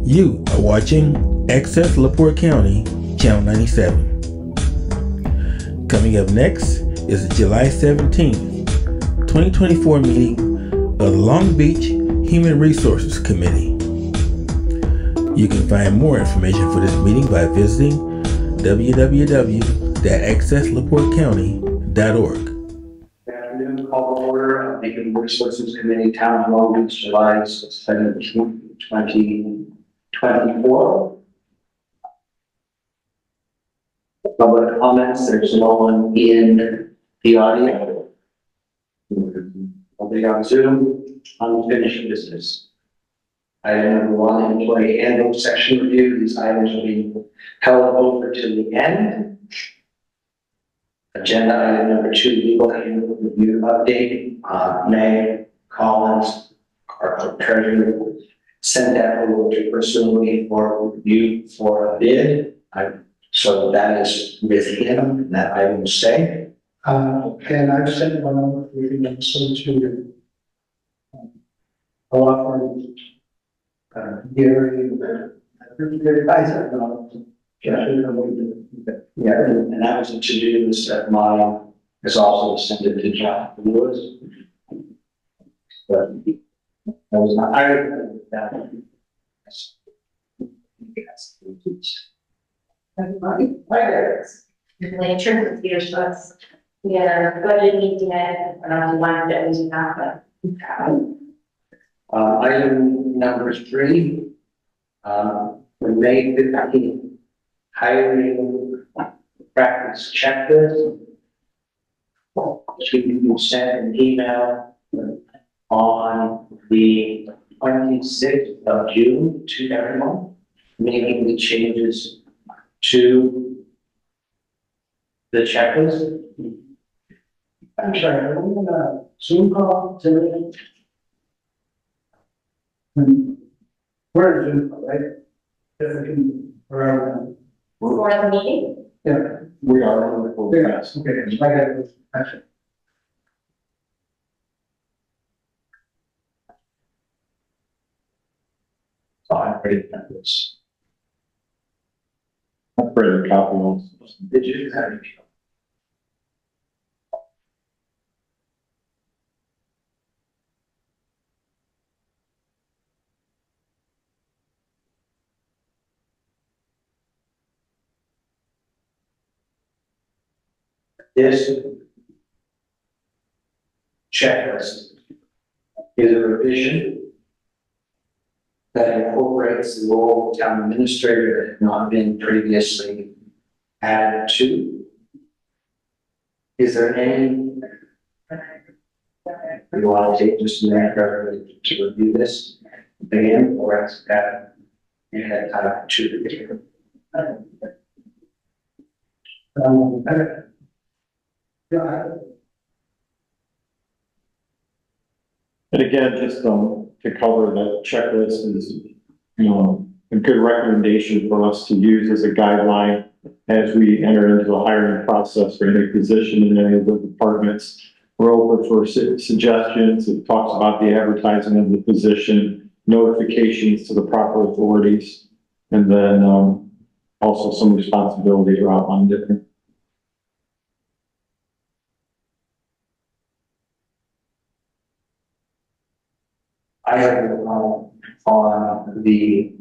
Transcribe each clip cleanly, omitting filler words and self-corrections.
You are watching Access LaPorte County, Channel 97. Coming up next is the July 17th, 2024 meeting of the Long Beach Human Resources Committee. You can find more information for this meeting by visiting www.accesslaportecounty.org. Good afternoon. Call to order of the Human Resources Committee, Town of Long Beach, July 17th, 2024. Public comments. There's no one in the audio. Nobody on Zoom. Unfinished business. Item number 1, employee handbook section review. These items will be held over to the end. Agenda item number 2, legal handbook review update. May Collins, our treasurer, sent that over to personally for review for a bid. So that is with him, that I will say. And I've sent one over for you also to a law firm, Gary, advisor. Yeah, and that was to do this at mine, is also sent it to John Lewis. But I was not hired that. Later, computer shots. We had our budget meeting around one that was not, Item number 3, the May 15th hiring practice checklist. She sent an email on the 26th of June to everyone, making the changes to the checklist. I'm sorry, I'm on a Zoom call today. We're in Zoom call, right? If we can, around. for the meeting. Yeah. We are on the full Yes, okay, I got it. Actually. I'm ready to this. I've read a copy of Did you have any? This checklist is a revision that incorporates the role of town administrator that had not been previously added to. Is there any? You want to take just a minute to review this again, or is that you had time to review? Yeah, And again, just to cover that checklist is, a good recommendation for us to use as a guideline as we enter into the hiring process for any position in any of the departments. We're open for suggestions. It talks about the advertising of the position, notifications to the proper authorities, and then also some responsibilities are outlined different. I have on the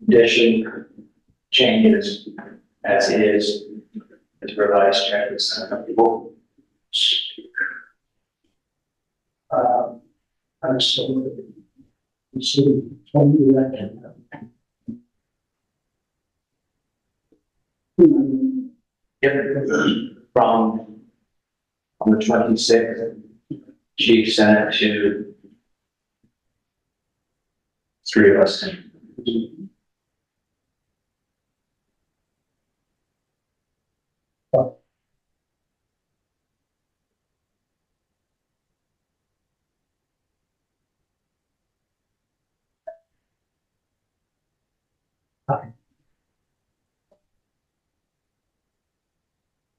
addition changes as is, as revised checklist. I'm so. From on the 26th, she sent it to 3 of us.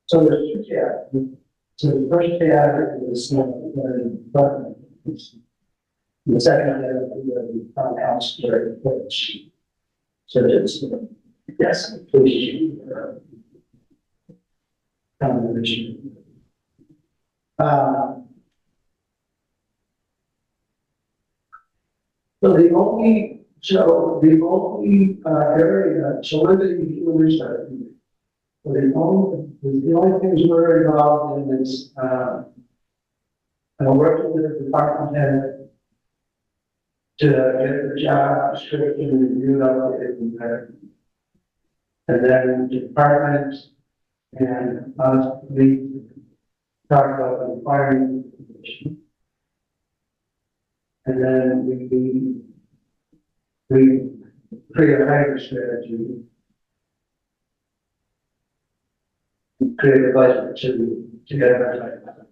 So the first tab is, but The second, the town council, which, so it's, yes, please. Town division. So the only, area, so where the utilities are. So the only things we're involved in is, working with the department head to get the job description reviewed out there. And then the department and us, we talk about the firing. And then we create a hybrid strategy. Create a budget to get our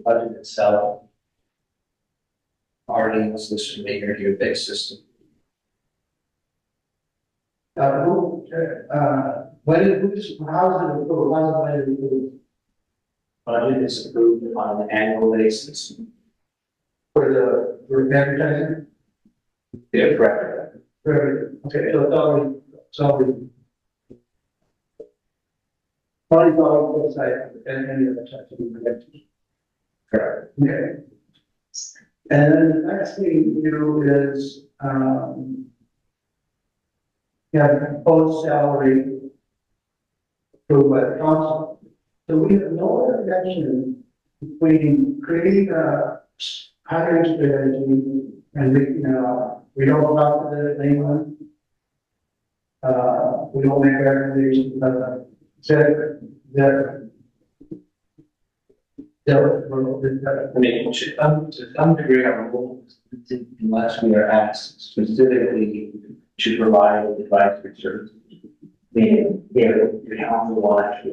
budget itself. Already was this maker to your base system. When how is it approved? How is it approved? Budget is approved on an annual basis. For advertising? Yeah, correct. Okay, so it's already. Probably go website and any other type of. Correct. Okay. And then the next thing you do is, proposed salary approved by the council. So we have no intervention between creating a hiring strategy and we don't talk to anyone. We don't make recommendations, I mean, to some degree, our role, unless we are asked specifically to provide advisory services. Meaning, if the council wants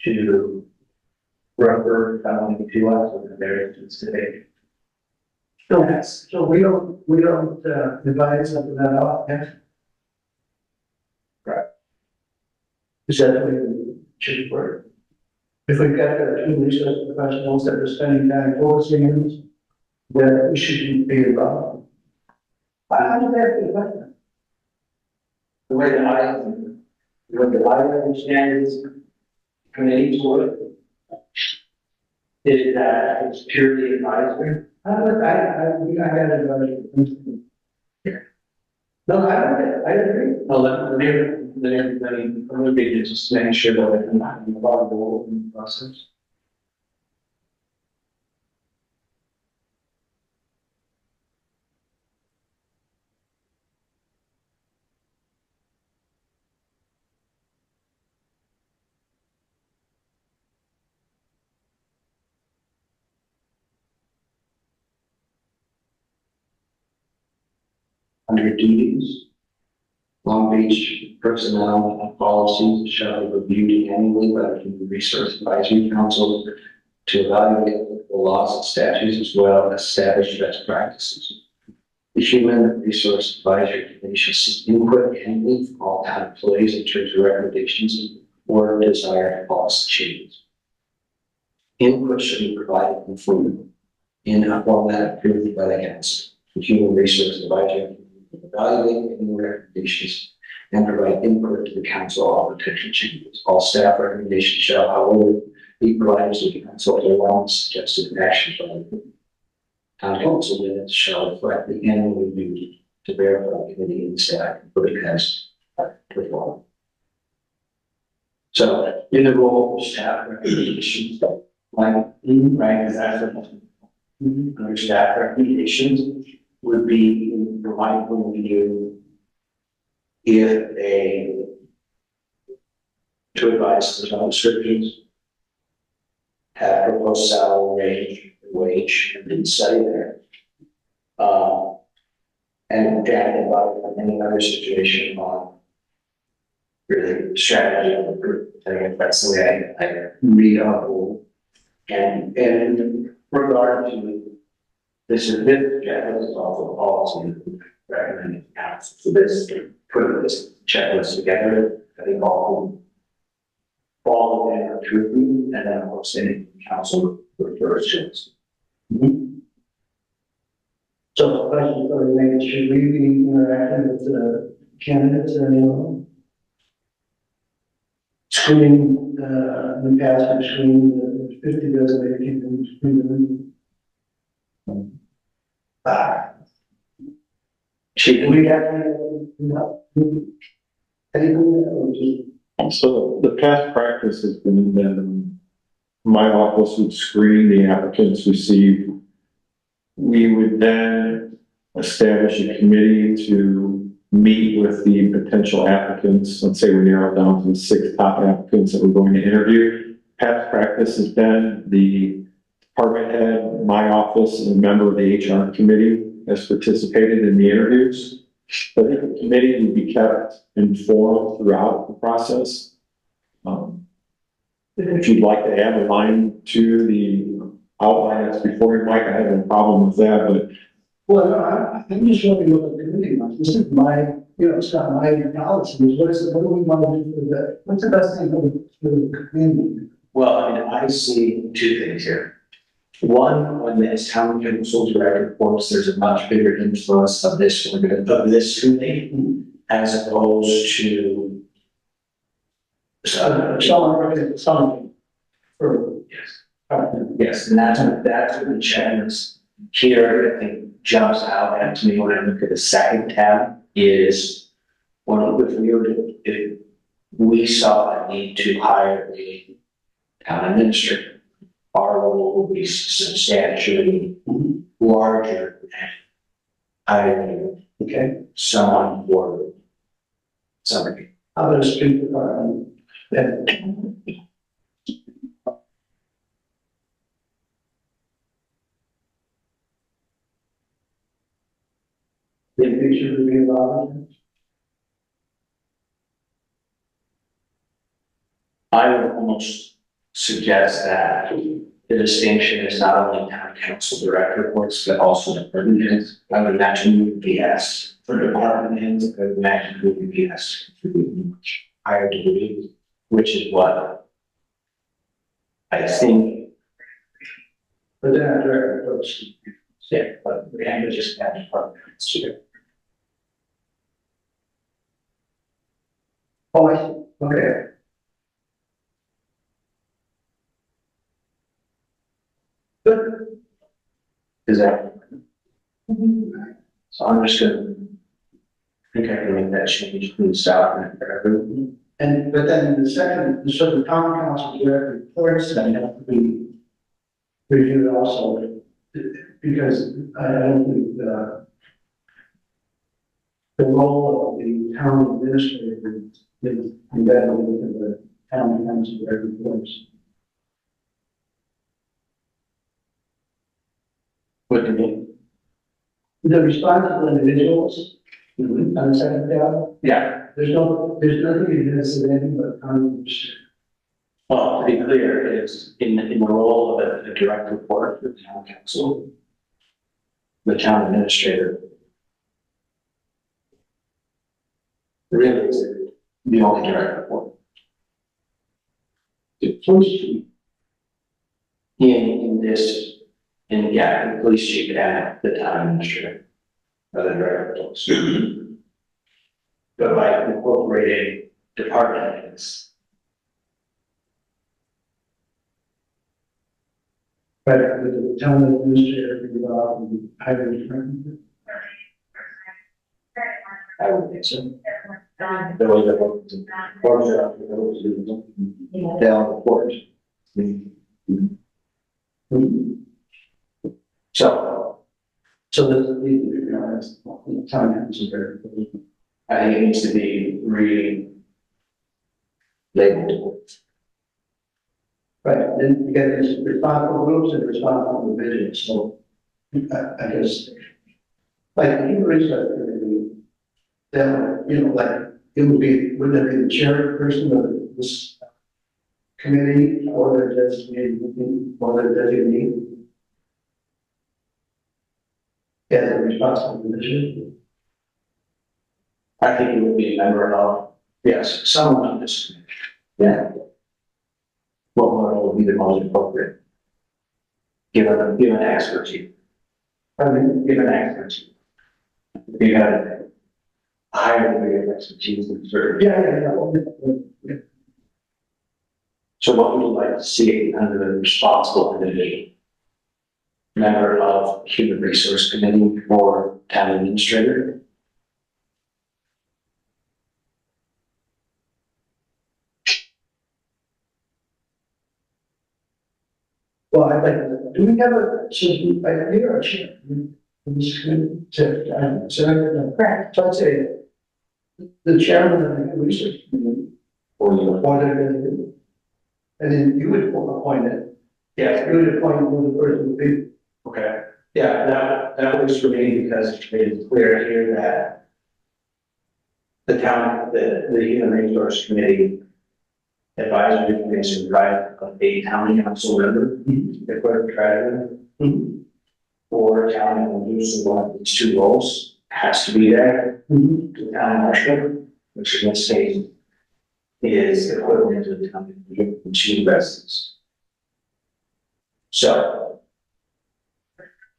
to refer someone to us with a very specific. So we don't advise them that out, yes? Right. Is that the way it should work? If we've got the two research professionals that are spending time focusing on this, then we shouldn't be involved. How do that be? The way that I understand this committee's work is that it's purely advisory. I got it. No, I agree. Well, let everybody just make sure that they're not involved in the process. Under duties, Long Beach personnel and policies shall be reviewed annually by the Human Resource Advisory Council to evaluate the laws and statutes as well as establish best practices. The Human Resource Advisory Committee shall seek input annually from all town employees in terms of recommendations or desired policy changes. Input should be provided in a format approved by the council. The Human Resource Advisory evaluate any recommendations and provide input to the council on potential changes. All staff recommendations shall, however, be provided to the council along suggested action plan. Town council minutes shall reflect the annual review to verify committee and staff including has performed. So, in the role of staff recommendations, right, exactly. Under staff recommendations would be in providing review if to advise the job descriptions, have proposed salary range, wage, and then study there. And about any other situation on really strategy of the group. I think that's the way I read up. And in regard to this checklist is also policy recommended council. So this putting this checklist together, I think all follow and truly, and then of course any council refers to us. So the question for the next, should we be interacting with the candidates or anyone? Screening, we passed the screening, the 50 designated people, screening. Chief, Do we have anything or just? So the past practice has been that my office would screen the applicants received. We would then establish a committee to meet with the potential applicants. Let's say we narrow it down to the 6 top applicants that we're going to interview. Past practice has been the department head, my office, and a member of the HR committee has participated in the interviews. But the committee would be kept informed throughout the process. If you'd like to add a line to the outline that's before you, Mike, I have no problem with that, but Well, no, I'm just wondering what the committee wants. This is my, it's not my policy. What is it, what do we want to do for that? What's the best thing for the community? well, I mean, I see 2 things here. One, when the town council director reports, there's a much bigger influence of this committee as opposed to. Someone for. Yes, and that's what the checklist here, I think, jumps out at me when I look at the second tab is if we saw a need to hire a town administrator, our role would be substantially larger than hiring, someone for somebody. How about a street department? That. The picture would be allowed. I would almost suggest that the distinction is not only town council direct reports, but also department heads. I would imagine you would be asked for department heads, I would imagine you would be asked for higher degree, which is what I think. But then a direct approach. Yeah, but we have to just have department heads here. Oh, I see. Okay. Good. Is that? So I'm just gonna. I think I can make that change from the south and forever. And, but then the second, so the town council direct reports then have to be reviewed also, because I don't think, the role of the town administrator is embedded within the town council direct reports. What do you mean? The responsible individuals on the second tab, Yeah, there's nothing against it, anything but town administrator. well, to be clear, is in the role of a direct report for the town council, the town administrator really is the only direct report. The police chief the police chief and the town administrator are the direct reports. But by incorporating department heads, Right, the town administrator be involved in hiring department. I would think so. The way the down report. So there's a need, as the town council direct reports. I think it needs to be labeled. Right, then you get these responsible groups and responsible individuals, so I guess. Like the human research committee, then, like, it would be, wouldn't it be the chairperson of this committee or the designated, or the designee? As a responsible individual. I think it would be a member of, yes, someone on this committee. Yeah. What one would be the most appropriate? Given expertise. I mean, given expertise. You have a higher degree of expertise in certain. Yeah. So what would you like to see under the responsible individual? Member of Human Resource Committee or Town Administrator? Well, I'd like, do we have a, you're a chair. Correct. So I'd say the chairman of the research committee, Or you? and then you would appoint it. Yeah. You would appoint one of the person would be. Okay. Yeah, that works for me because it is clear here that the Human Resource Committee advisory commission, right, of a town council member, the clerk treasurer, or town administrator, one of these two roles has to be there. The town marshal, which in this case is equivalent to the town manager and two residents. So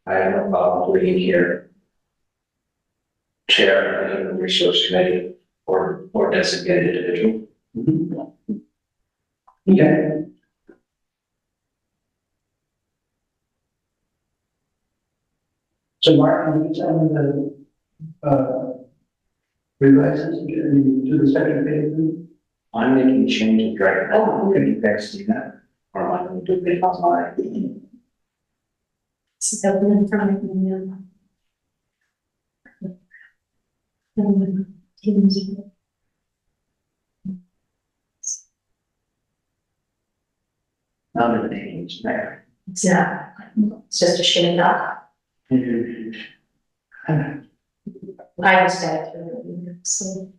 I have no problem putting here chair of the Human Resource Committee or designated individual. Okay. So Martin, you tell me the, revises to the second page? I'm making changes right now. Can you guys see that? Or am I going to do it online? So then from None of the names there. it's not, it's just a shame not. I was that too, so.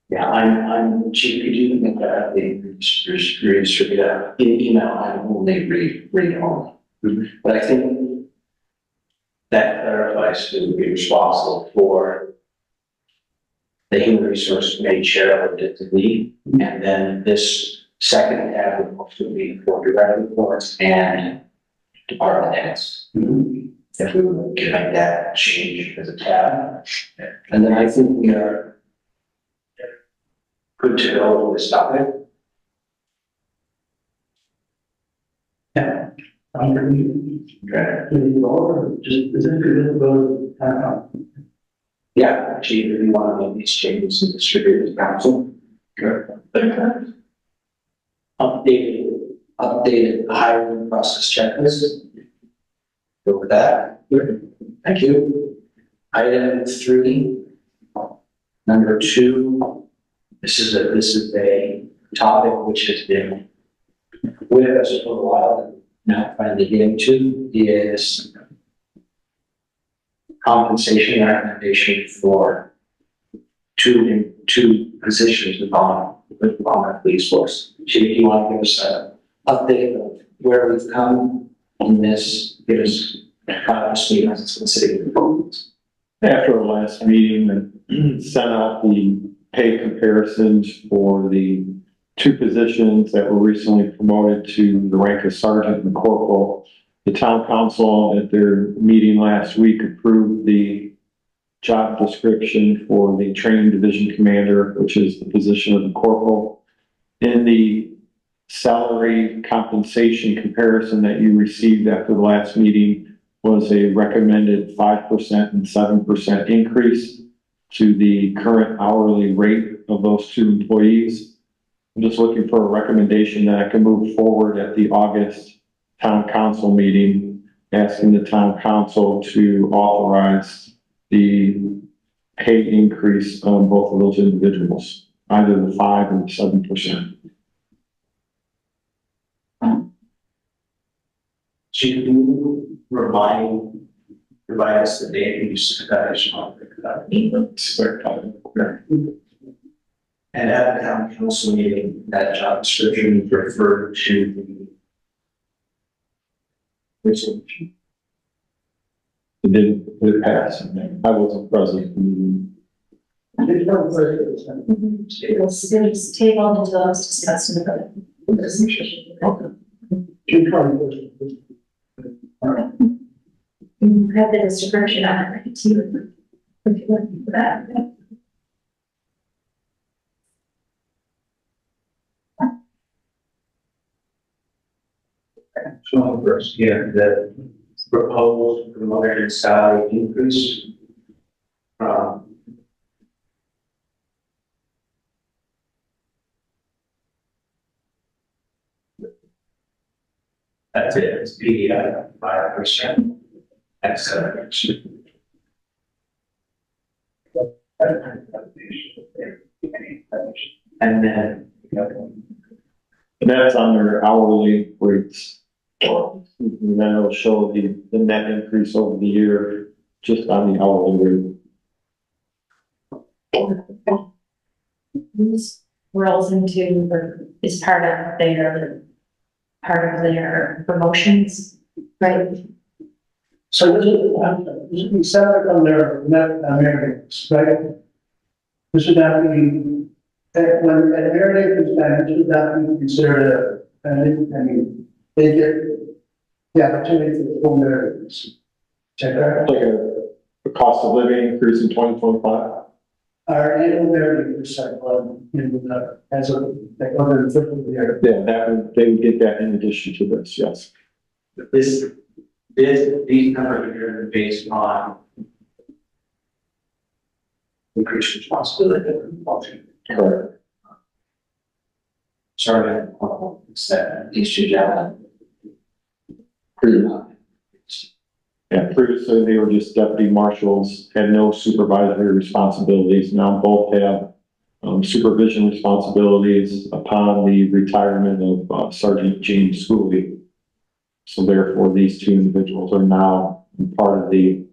Yeah, I'm chief. Could you make that redistribute that in email? I only read only. But I think that clarifies who would be responsible for the Human Resource Committee chair or designee, and then this second tab would also be for direct reports and department heads. If we were to make that change as a tab, and then I think we are good to go with this topic. Yeah. Just, is it good to go? Yeah, chief, if you want to make these changes and distribute to council. Good. Updated hiring process checklist. Go with that. Thank you. Item 3, number 2. This is a topic which has been with us for a while. Now finally getting to is compensation recommendation for two positions on the police force. Chief, you want to give us an update of where we've come in this? Give us kind of a speed as it's considered performance. After our last meeting, and sent out the pay comparisons for the 2 positions that were recently promoted to the rank of sergeant and corporal. The town council at their meeting last week approved the job description for the training division commander, which is the position of the corporal. In the salary compensation comparison that you received after the last meeting was a recommended 5% and 7% increase to the current hourly rate of those 2 employees. I'm just looking for a recommendation that I can move forward at the August town council meeting, asking the town council to authorize the pay increase on both of those individuals, either the 5 and 7%. Chief, can you remind us the date you said that is on and at the town council meeting, that job description referred to the resolution. It didn't pass. I wasn't present. It was tabled until it was discussed in the. June 21st. You have the description on it, right, too. If you're looking for that. So first, the proposed promotion salary increase from that's it, it's the 5%. Acceleration. And then, And that's on their hourly rates. And then it'll show the net increase over the year just on the hourly rate. This rolls into, or is part of their promotions, right? So this would be separate from their net Americans, right? This would not be, when an American is done, this would not be considered they get the opportunity to form their, check out Like a cost of living increase in 2025. our annual merit percent, as a, like, other than year. Yeah, they would get that in addition to this, yes. these numbers are driven based on increased responsibility. Correct. Sorry, it's that these two jobs. Yeah, previously they were just deputy marshals, had no supervisory responsibilities. Now both have supervision responsibilities upon the retirement of Sergeant James Schooley. So therefore, these two individuals are now part of the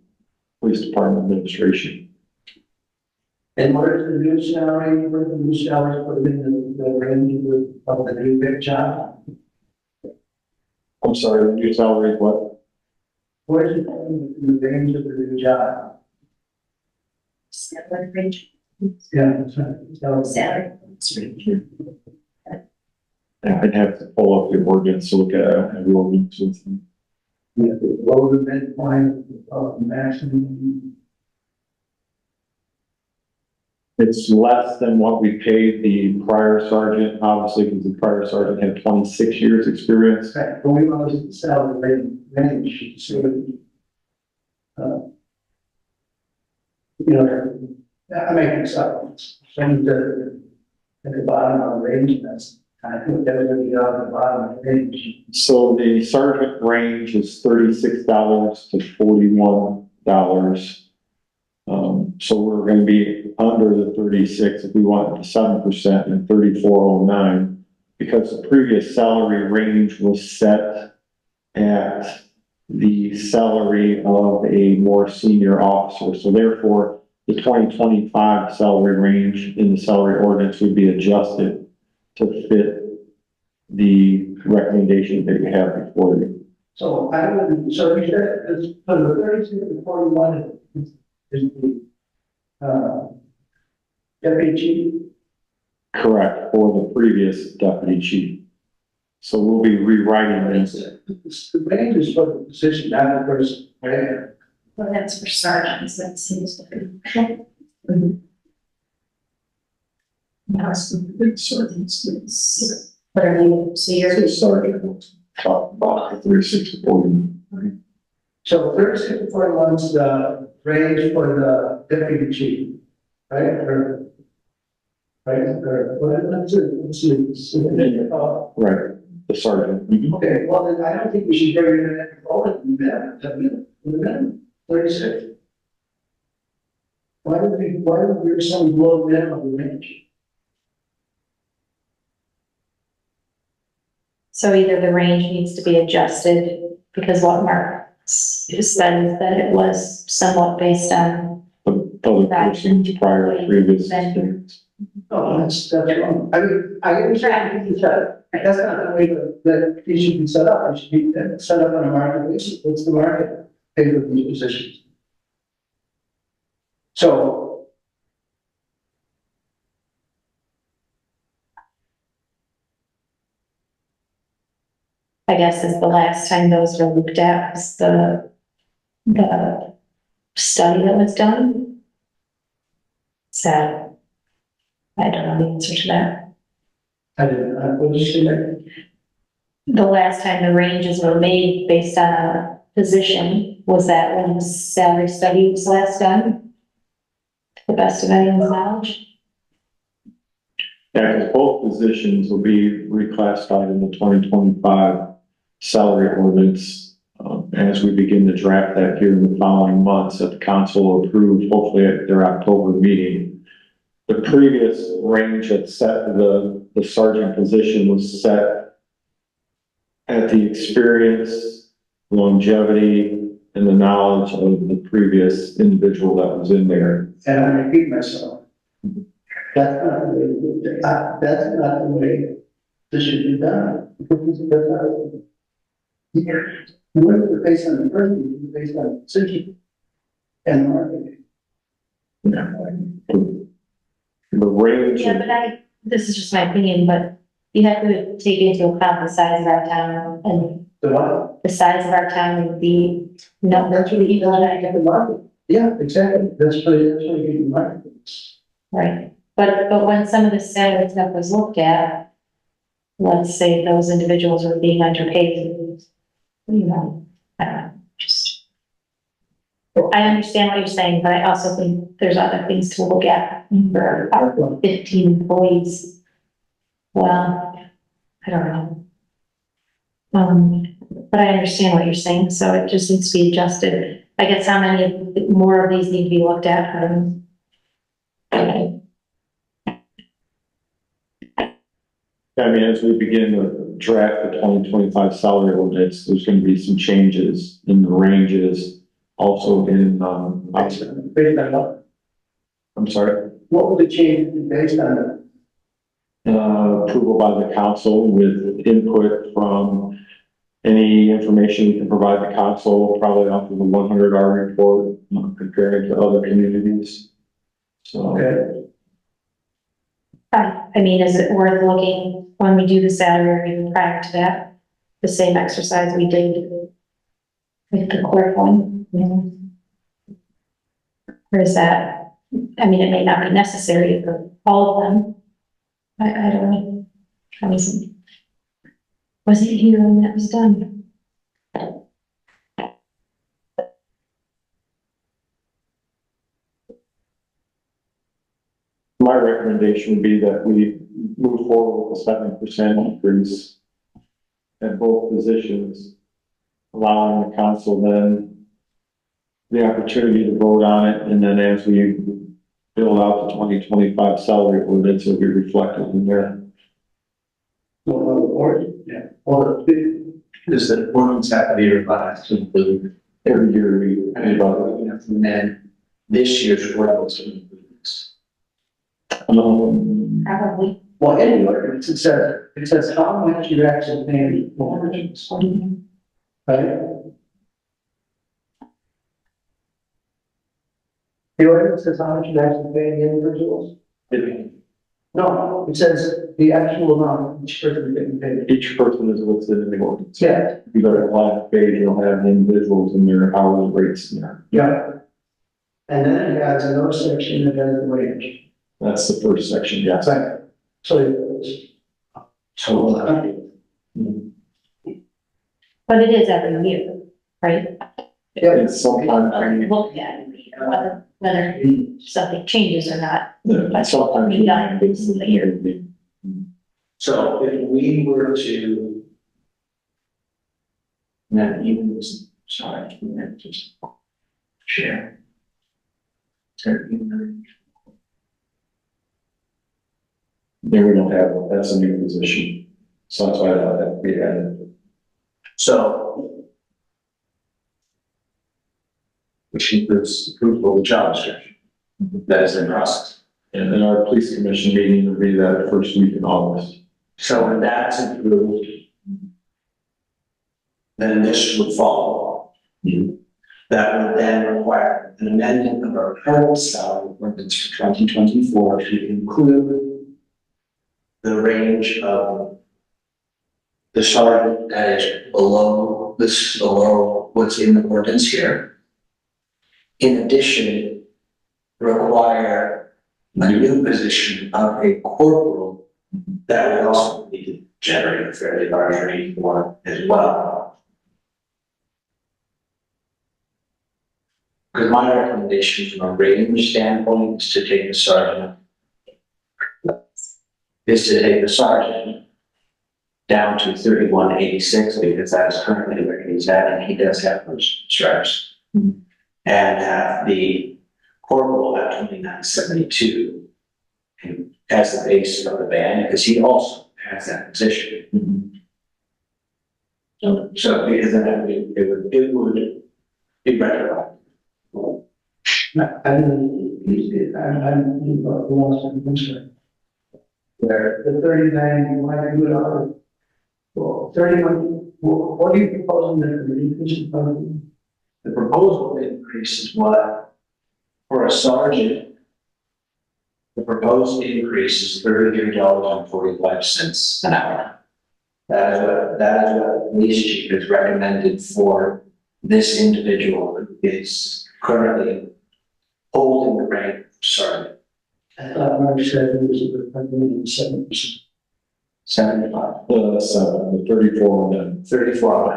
police department administration. And what is the new salary, what are the new salaries put in the range of the new big job? I'm sorry, the new salary is what? What is the range of the new job? Salary range. Yeah, that's right. So, Salary. Yeah, I'd have to pull up the ordinance to look at every ordinance with them. yeah, the lower midpoint of the maximum. It's less than what we paid the prior sergeant, obviously, because the prior sergeant had 26 years experience. Right, but we want to see the salary range, so, I make this up, some at the bottom of the range, that's, I think that's gonna be on the bottom of the range. So the sergeant range is $36 to $41. So we're gonna be under the 36 if we want the 7% and 3409, because the previous salary range was set at the salary of a more senior officer. So therefore, the 2025 salary range in the salary ordinance would be adjusted to fit the recommendation that you have before you. So so you said, it's, for the 36 to 41 is the, deputy chief. Correct, for the previous deputy chief. So we'll be rewriting this. The range is for the position, not the person, right? Well, that's for sergeants, that seems to be. What are you, so you're. So sergeant, talk about 36 to 40. So 36 to 41 is the range for the deputy chief, right? Or, let's see. Right, the sergeant. Mhm. Okay, well, then I don't think we should bring in that component in that, 36. Why would we some low minimum range? So either the range needs to be adjusted, because what Mark said is that it was somewhat based on. The other person's prior previous experience. Oh, that's wrong. I mean, I understand what you said. That's not the way that it should be set up. It should be set up on a market basis. What's the market pay for these positions? So. I guess is the last time those were looked at, was the study that was done. So, I don't know the answer to that. I didn't, what did you say that? The last time the ranges were made based on a position, was that when the salary study was last done? To the best of anyone's knowledge? Yeah, because both positions will be reclassified in the 2025 salary ordinance, as we begin to draft that here in the following months that the council will approve, hopefully at their October meeting. The previous range that set the sergeant position was set at the experience, longevity, and the knowledge of the previous individual that was in there. And I repeat myself. That's not the way, that's not the way this should be done. That's not. It wasn't based on the person, it was based on the position and marketing. The range. Yeah, but this is just my opinion, but you have to take into account the size of our town and The what? the size of our town and the number of people that The market. Yeah, exactly. That's what you get the market. right? But when some of the salary stuff was looked at, let's say those individuals were being underpaid, you know, I don't know, just. I understand what you're saying, but I also think there's other things to look at for our 15 employees. Well, I don't know. But I understand what you're saying, so it just needs to be adjusted. I guess how many more of these need to be looked at? I mean, as we begin to draft the 2025 salary ordinance, there's going to be some changes in the ranges. Also in, Based on what? I'm sorry, What would the change be based on? approval by the council with input from any information we can provide the council, probably off of the 100-hour report, comparing to other communities. So. Okay. I mean, is it worth looking when we do the salary review prior to that? The same exercise we did with the clerk one? Or is that, I mean, it may not be necessary for all of them. I don't know. I wasn't here when that was done. My recommendation would be that we move forward with a 7% increase at both positions, allowing the council then the opportunity to vote on it, and then as we build out the 2025 salary ordinance, it'll be reflected in there. Yeah. Or Does the ordinance have to be revised to include, Every year we, you have to amend this year's ordinance to include this? Probably. well, any ordinance, it says how much you're actually paying for, right? The ordinance says how much you're actually paying the individuals? No, it says the actual amount each person getting paid. each person is listed in the ordinance. Yeah, If you go to the last page, you'll have the individuals and their hourly rates in there. yeah. And then it has another section that has the range. That's the first section, yes. Right. So it's Total. But it is every year, right? yeah, It's sometimes, Look at it, whether something changes or not. sometimes. We got it in the year. So if we were to. Not even this, sorry, just share. There we don't have, that's a new position. So that's why that we added. So. Which includes approval of the job description. That is in process. And then our police commission meeting will be that first week in August. So when that's approved. Then this would follow. That would then require an amendment of our current salary ordinance for 2024 to include the range of the sergeant that is below this, below what's in the ordinance here. In addition, require a new position of a corporal that would also need to generate a fairly large range for as well. Because my recommendation from a range standpoint is to take the sergeant down to 3186 because that is currently where he's at, and he does have those stripes. And have the corporal at 2972 as the base of the band, because he also has that position. So because then it would be better. I'm lost in concern. Where the 39, why do it all? Well, 31, what are you proposing that the increase of? The proposal increase is what, for a sergeant, the proposed increase is $33.45 an hour. That is what the police chief has recommended for this individual who is currently holding the rank of sergeant. I thought Mark said it was a 7%. 75. The 34 and then 34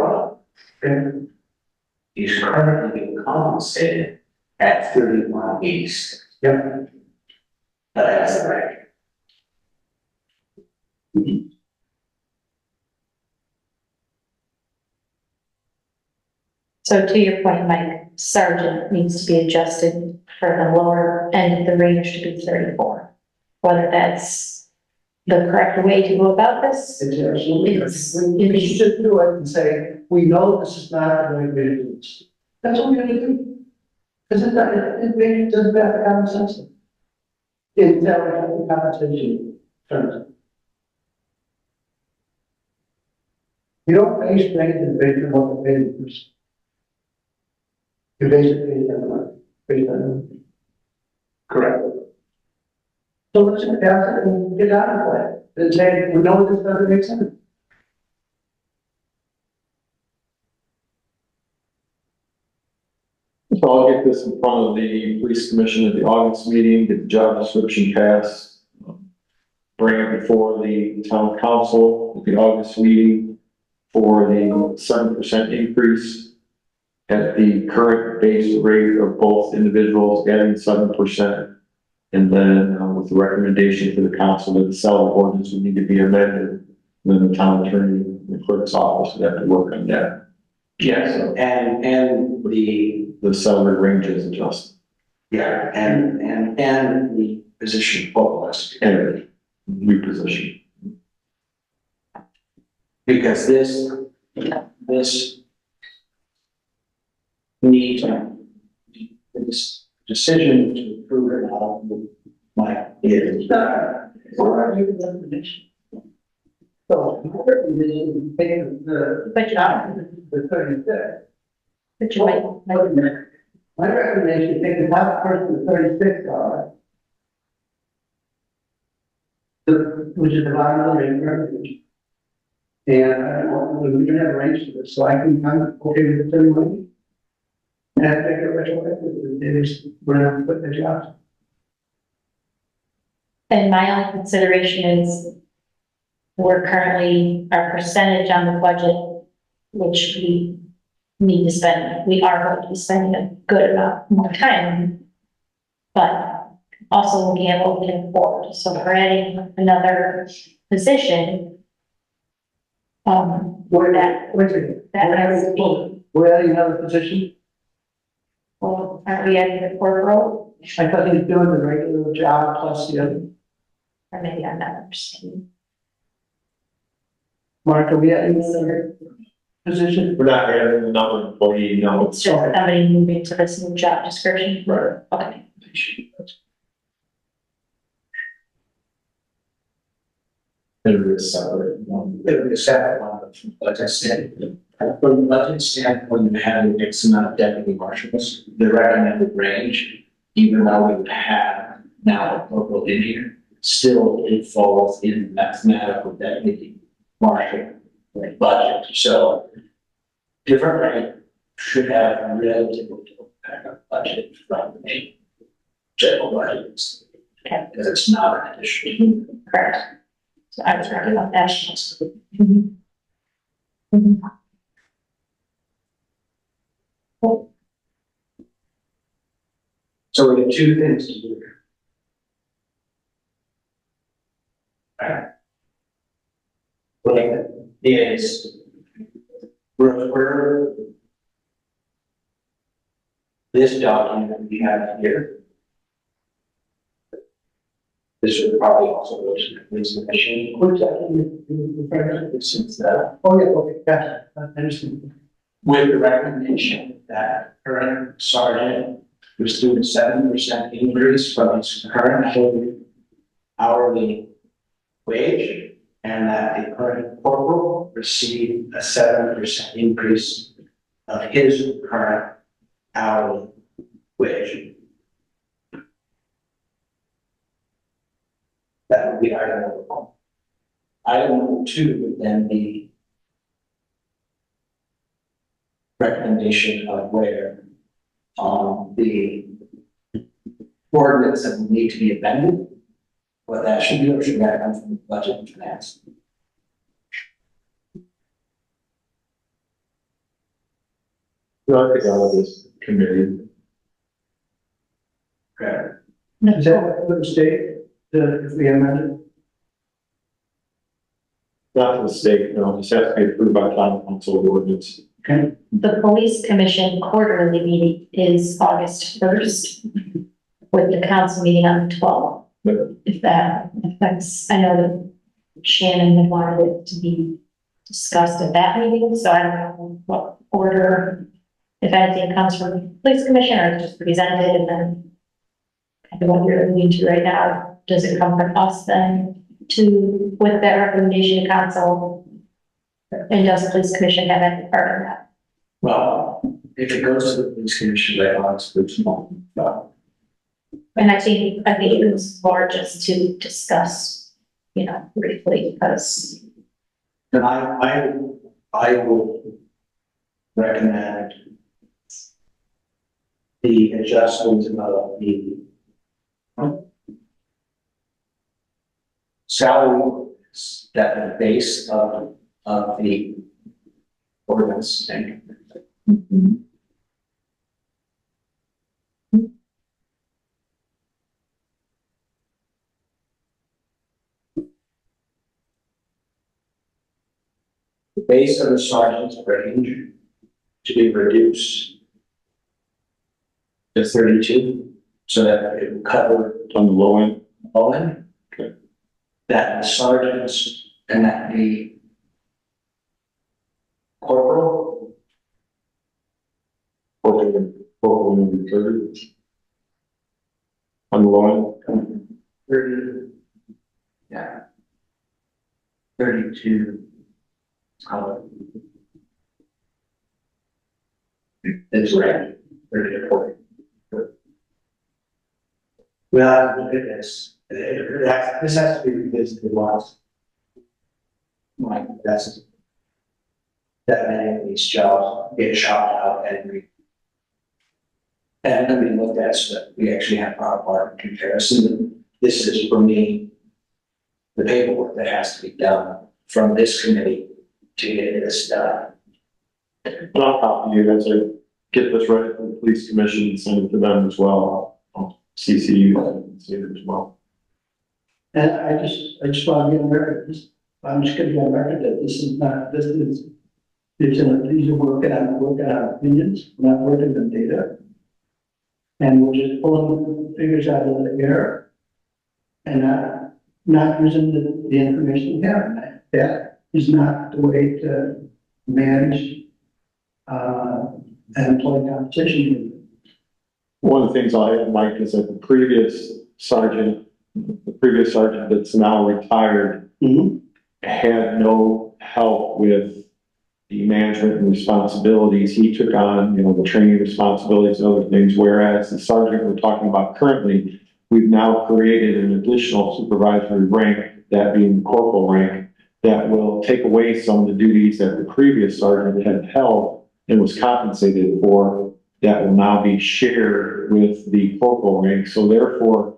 on. Okay. He's currently being compensated at 31.86. Yep. That's the rank. So to your point, Mike, sergeant needs to be adjusted for the lower end of the range to be 34. Whether that's the correct way to go about this? It's absolutely, It's- we should just do it and say, we know this is not the way we do this. That's what we're gonna do. Because it doesn't have common sense. It's the compensation terms. You don't base strength based on what the pay is. You basically based on. Correct. So let's just pass it and get out of it. And say, we know this doesn't make sense. So I'll get this in front of the police commission at the August meeting, get the job description passed. Bring it before the town council at the August meeting for the 7% increase at the current base rate of both individuals, adding 7%. And then with the recommendation to the council that the salary ordinance would need to be amended, then the town attorney and the clerk's office would have to work on that. Yes, and The salary ranges adjusted. yeah, and the position of us. And reposition. Because this needs, this decision to approve or not, my, is Or are you the definition? So, my recommendation, take But you- the 36. But you might, My recommendation, take the top person to $36. Which is the bottom of the range. And we're gonna have a range for this, so I'm okay with the 31. And I think the retroactive is, we're gonna put the jobs. and my only consideration is we're currently, our percentage on the budget, which we need to spend, we are going to be spending a good amount more time. But also looking at what we can afford, so if we're adding another position. Wait, that, wait a minute. that has to be, We're adding another position? well, aren't we adding the corporal? I thought he was doing the regular job plus the other. Or maybe I'm not understanding. Mark, are we adding another position? We're not adding another employee, no. It's just somebody moving to this new job description. Right. Okay. It is separate. it would be a separate one, but like I said, from the budget standpoint, you have an X amount of deputy marshals, the recommended range, even though we would have now a corporal in here, still it falls in mathematical deputy marshal budget. So different rank should have a relatively backup budget from the general budgets. Okay. Because it's not an addition. Correct. So I was writing about that. Mhm. Mhm. Cool. So we have two things to do here. Alright. One is refer this document we have here. This would probably also go to the police commission. Which document? Since Oh, yeah, okay, yeah, I understand. with the recommendation that current sergeant received a 7% increase from his current hourly wage, and that the current corporal received a 7% increase of his current hourly wage. That would be item number one. Item number two would then be recommendation of where the ordinance that will need to be amended, what that should be, or should that come from the budget and finance? I think out of this committee, Okay. Is that what the state, if we amend it? not to the state, no, this has to be approved by town council ordinance. Okay, The police commission quarterly meeting is August 1st with the council meeting on the 12th. If that's, I know that Shannon had wanted it to be discussed at that meeting, so I don't know what order, if anything comes from the police commission or just presented and then kind of what you're alluding to right now, does it come from us then to, with that recommendation to council? And does the police commission have any part in that? Well, if it goes to the police commission, they want to do small, but And I think it was more just to discuss, briefly, because, then I will recommend the adjustment of the salary that the base of the ordinance and the base of the sergeant's range to be reduced to 32, so that it will cover On the low end, all in. Okay. That the sergeants and that the corporal, 30. On the low end, 30, yeah, 32. It's right, 30 to 40. Well, look at this. This has to be revisited once. Like, that's that many of these jobs get shopped out and then we looked at so that we actually have proper market comparison. This is for me, the paperwork that has to be done from this committee to get this done. and I'll copy you as I get this ready for the police commission and send it to them as well. I'll CC you and see it as well. and I just want to be on record, I'm just gonna be on record that these are working on opinions, we're not working on data. And we're just pulling figures out of the air and not using the information we have. That is not the way to manage, an employee compensation. One of the things I have, Mike, is that the previous sergeant that's now retired had no help with the management and responsibilities. He took on, the training responsibilities and other things, whereas the sergeant we're talking about currently we've now created an additional supervisory rank, that being the corporal rank, that will take away some of the duties that the previous sergeant had held and was compensated for, that will now be shared with the corporal rank. So therefore,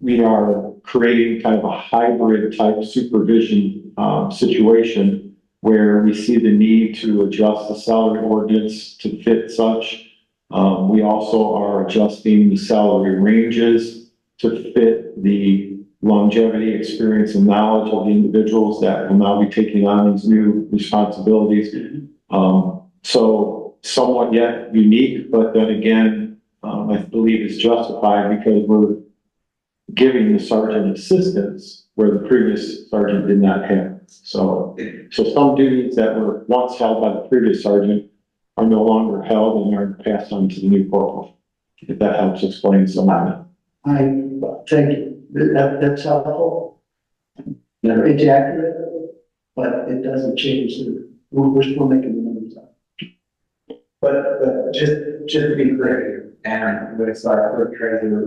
we are creating kind of a hybrid type supervision situation where we see the need to adjust the salary ordinance to fit such. We also are adjusting the salary ranges to fit the longevity, experience, and knowledge of the individuals that will now be taking on these new responsibilities. So somewhat yet unique, but then again, I believe it's justified because we're giving the sergeant assistance where the previous sergeant did not have. So some duties that were once held by the previous sergeant are no longer held and are passed on to the new corporal. If that helps explain some of it. I thank you. That's helpful. It's accurate, but it doesn't change we're still making the numbers up. But just to be clear here, and with our clerk treasurer,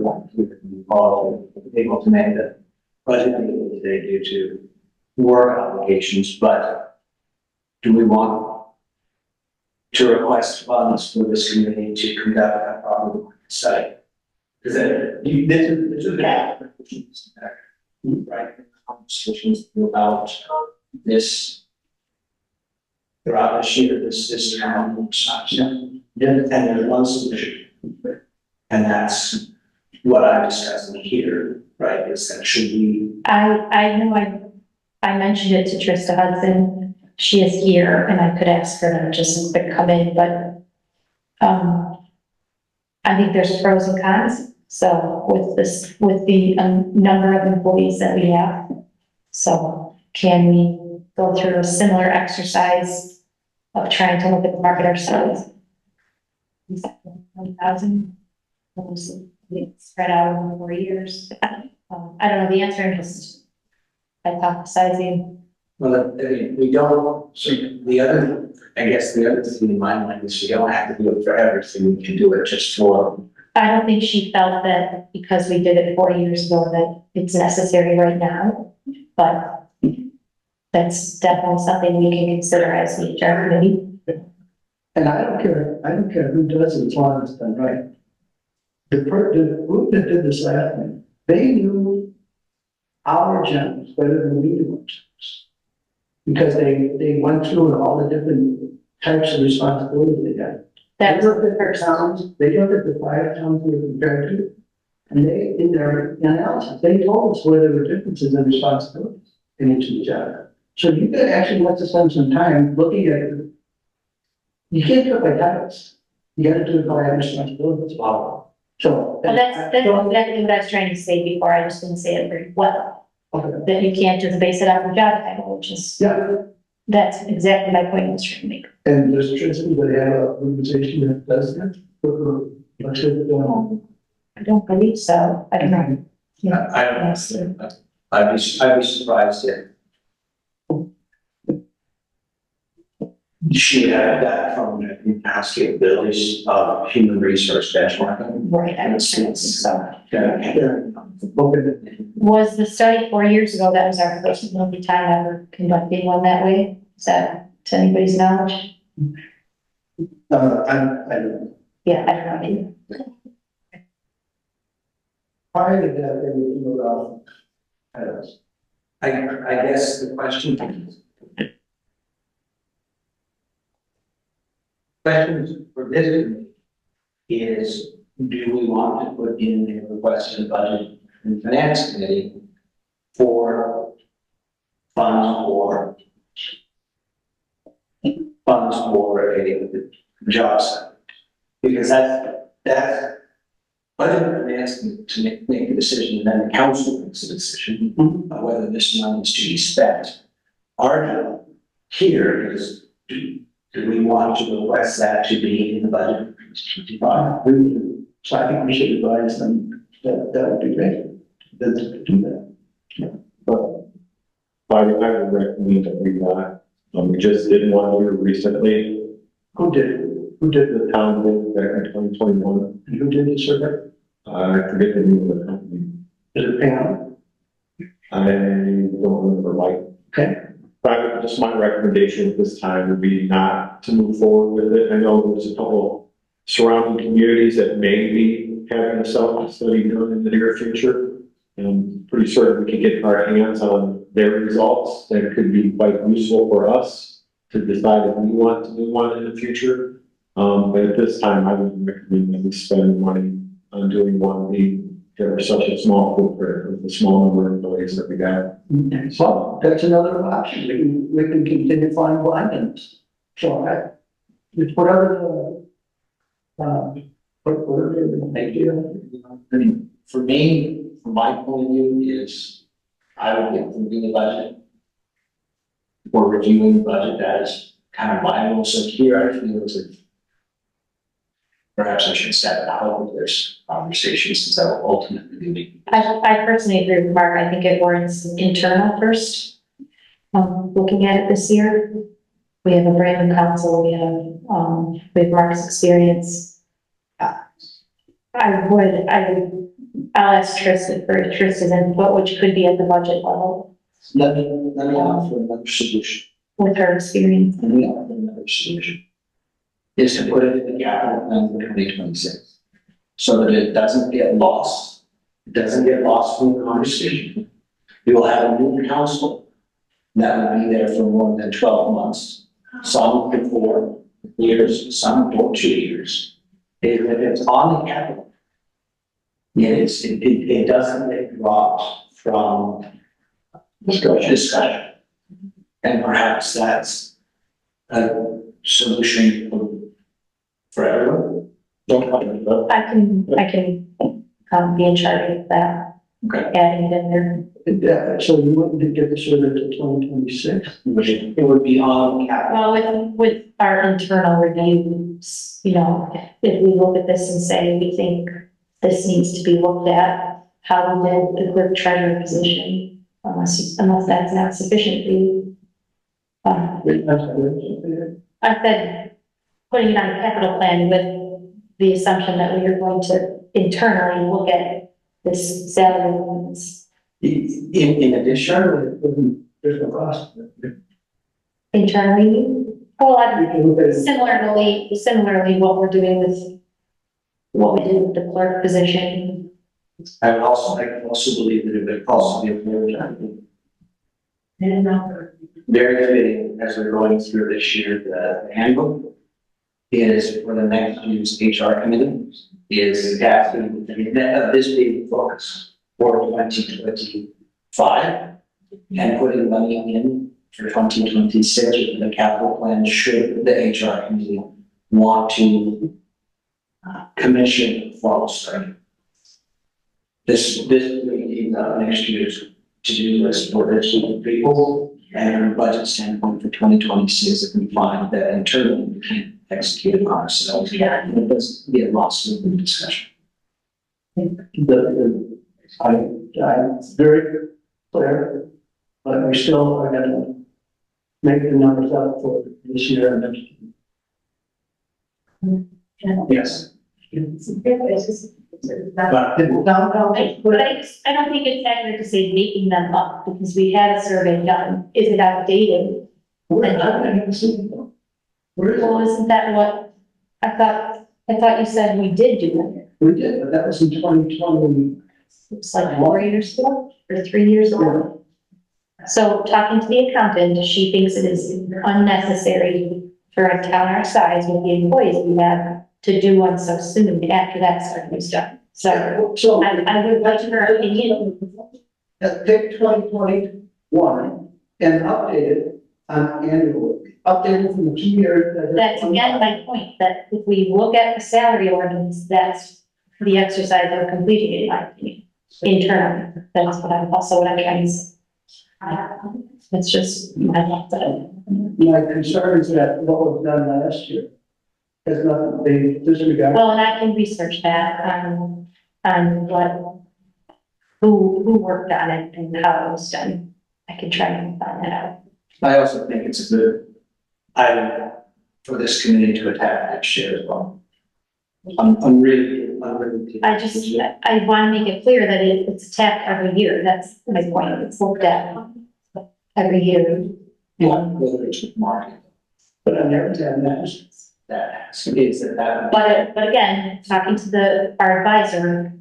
all able to make the budget meeting today due to work obligations, but do we want to request funds for this committee to conduct a proper study? Because this is right, conversations about this throughout this year, this term, and there's one solution. And that's what I'm discussing here, right, is that should we. I know I mentioned it to Trista Hudson. She is here and I could ask her to just come in, but I think there's pros and cons. So with the number of employees that we have, so can we go through a similar exercise of trying to look at the market ourselves? 1,000, spread out over 4 years. I don't know the answer, I'm just hypothesizing. Well, I mean, we don't, so the other thing in my mind is we don't have to do it for everything, we can do it just for. I don't think she felt that because we did it 4 years ago that it's necessary right now, but that's definitely something we can consider as the HR committee. And I don't care who does it as long as it's done right. The group that did this last thing, they knew our agendas better than we do ourselves. Because they went through all the different types of responsibilities they had. That was They looked the at first. towns, they looked at the 5 towns we were compared to, and they, in their analysis, they told us where there were differences in responsibilities in each of the jobs. So you could actually want to spend some time looking at it. You can't do it by titles. You gotta do it by responsibilities. Wow. So. Well, that's exactly what I was trying to say before, I just didn't say it very well. Okay. That you can't just base it on the job title, which is, Yeah, that's exactly my point I was trying to make. and there's Trinity, but they have an organization that does that. Like I said, I don't believe so, I don't know. Yeah. I don't know. I'd be surprised if she had that from the in-house capabilities of human resource benchmarking. Right, I would say so. Was the study 4 years ago, that was our first only time ever conducting one that way? Is that to anybody's knowledge? I don't know. Yeah, I don't know either. Prior to that, they were about titles. I guess the question for this committee is, do we want to put in a request to the budget and finance committee for funds for a job site? Because that's budget and finance to make a decision, and then the council makes a decision of whether this money is to be spent. Our job here is, do we want to request that to be in the budget? So I think we should advise them that would be great. That to do that. But I would recommend that we not. We just did one here recently. Who did The town did back in 2021. and who did the survey? I forget the name of the company. Is it Pam? I don't remember, Mike. Okay. But just my recommendation at this time would be not to move forward with it. I know there's a couple surrounding communities that may be having a self-study done in the near future. And I'm pretty certain we could get our hands on their results that could be quite useful for us to decide if we want to move on in the future. But at this time, I would recommend that we spend money on doing one being for such a small footprint with the small number of employees that we got. Well, that's another option. We can continue to find blindness. So whatever whatever the idea. I mean, for me, from my point of view, is I would get from the budget. Or reviewing the budget, that is kind of my role. So here I feel as if perhaps I should set it out with this conversation, since that will ultimately be. I personally agree with Mark. I think it warrants internal first. Looking at it this year, we have a brand new council, we have Mark's experience. I'll ask Tristan for Tristan's input, which could be at the budget level Let me offer another solution. with her experience. Let me offer another solution. Is to put it in the capital plan for 2026. So that it doesn't get lost. It doesn't get lost from the conversation. You will have a new council that will be there for more than 12 months. Some for 4 years, some for 2 years. If it's on the capital, it doesn't get dropped from discussion. And perhaps that's a solution for everyone. I can be in charge of that, Okay. adding it in there. Yeah, so you wouldn't get this order until 2026. It would be on capital. Well, with our internal reviews, if we look at this and say, we think this needs to be looked at, how we did the clerk treasurer position, unless that's not sufficient, I said, putting it on a capital plan with the assumption that we are going to internally look at this salary ordinance. In addition, There's no cost. Internally, well, We can look at it. similarly, what we're doing with what we did with the clerk position. I also believe that it would also be a very fitting as we're going through this year, the handbook is for the next year's HR committee is asking this being focus for 2025 and putting money in for 2026 with the capital plan should the HR committee want to commission formal study. This will be next year's to-do list for this people and from a budget standpoint for 2026, if we find that internally we can't execute it ourselves, it does be a loss of the discussion. I'm very clear, but we still are gonna make the numbers up for this year and next year. Yes. But I don't think it's accurate to say making them up, because we had a survey done. Is it outdated? We're not gonna see them. Well, isn't that what, I thought you said we did do it. We did, but that was in 2020. It's like 4 years ago, or 3 years ago. So talking to the accountant, she thinks it is unnecessary for a town our size with the employees we have to do one so soon after that survey was done. So I would like her opinion. Take 2021 and update it on annually, update it from the 2 years. That's again my point, that if we look at the salary ordinance, that's the exercise we're completing, in my opinion, internally. That's what I'm trying to say. It's just my thoughts on it. My concern is that what was done last year has nothing, they disregard. Well, and I can research that on what, who worked on it and how it was done. I can try and find that out. I also think it's a good item for this committee to attack next year as well. I'm really. I just, I want to make it clear that it's attacked every year. That's my point. It's looked at every year. Yeah, whether it's market, But I never done that. But again, talking to our advisor,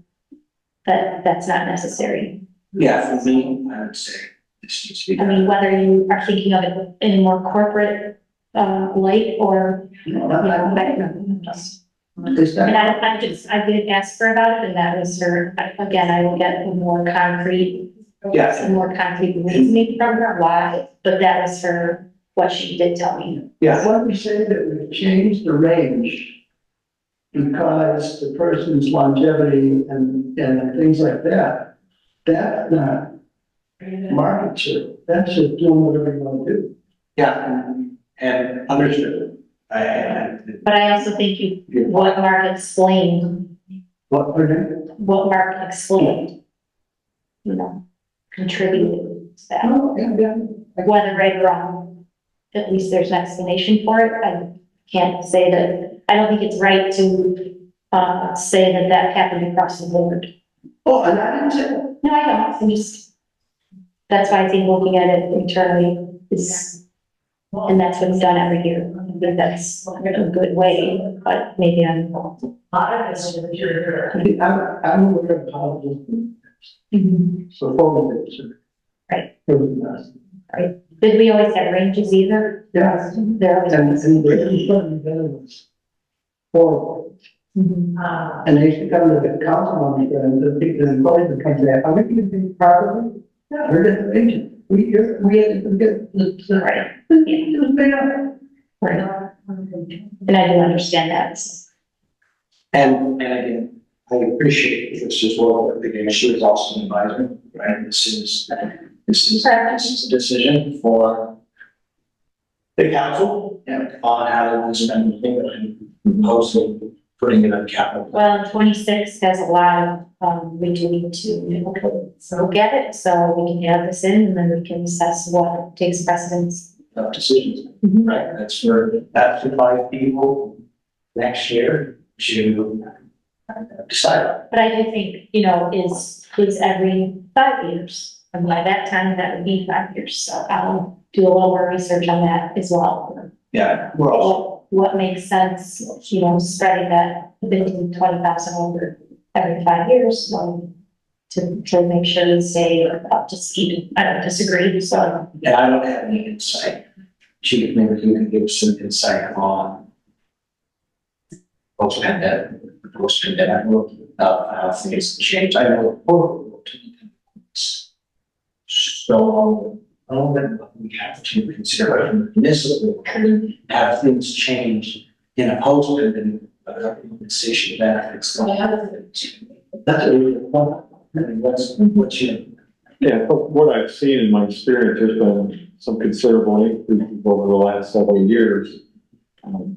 that's not necessary. yeah, for me, I would say this needs to be. I mean, whether you are thinking of it in a more corporate, light or, you know, just. Is And that, I did ask her about it, and that was her, again, I will get a more concrete, Yeah. some more concrete reasoning from her why, but that was her, what she did tell me. Yeah, when we say that we changed the range because the person's longevity and things like that, that's not market share. That's just doing whatever you want to do. yeah, and understood. But I also think what Mark explained, What, pardon? what Mark explained, you know, contributed to that, Oh, yeah. whether right or wrong. At least there's an explanation for it. I can't say that, I don't think it's right to, say that that happened across the board. Oh, and I didn't say that. No, I don't, I'm just, that's why I think looking at it internally is, and that's what's done every year. I think that's a good way, but maybe I'm. I'm aware of how Mhm. so forward is. Right. It was nice. Did we always have ranges either? Yes. There always And was. the really fun was horrible. Mhm. And they used to come to the council on the people, the employees would come there, are we going to do properly? Yeah, we're getting the agent. We get the, Right. it was bad. Right. And I do understand that. And again, I appreciate this as well, but again, she was also an advisor, right? This is a decision for the council on how to spend the thing and hopefully putting it on capital. Well, 26 has a lot of, we do need to look at it, so we can add this in and then we can assess what takes precedence. Of decisions, Mhm. right? That's for 5 people next year to decide. But I do think, you know, is every 5 years, and by that time, that would be 5 years, so I'll do a little more research on that as well. Yeah, we're also, What makes sense, you know, spreading that 20,000 over every 5 years, to make sure we stay up to speed. I don't disagree, so. and I don't have any insight. Chief, maybe you can give some insight on post-pandemic, how things change. I know. So, we have to consider it municipal, have things change in a post-pandemic compensation benefits. That's a really important. I mean, what's your. Yeah, but what I've seen in my experience, there's been some considerable increases over the last several years.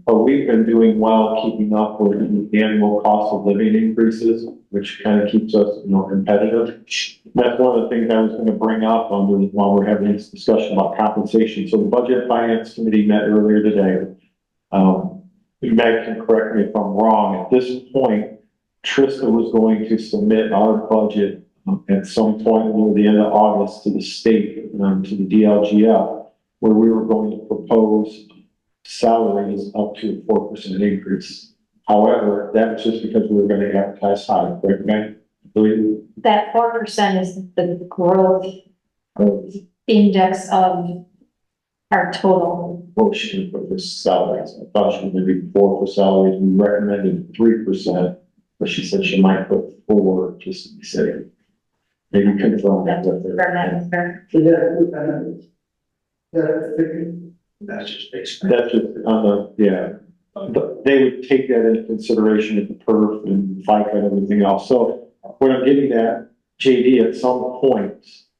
But we've been doing well keeping up with the annual cost of living increases, which kind of keeps us, you know, competitive. That's one of the things I was going to bring up while we're having this discussion about compensation. So the Budget and Finance Committee met earlier today. Meg can correct me if I'm wrong. At this point, Trista was going to submit our budget at some point near the end of August to the state, to the DLGF, where we were going to propose salaries up to a 4% increase. However, that was just because we were going to advertise high, correct, Meg? That 4% is the growth index of our total. Well, she didn't put this salaries. I thought she was going to be 4 for salaries. We recommended 3%, but she said she might put 4 just to be safe. Maybe confirm that with her. That's just based. That's just on the, yeah. But they would take that into consideration at the perf and FICA and everything else. So what I'm getting at, JD, at some point,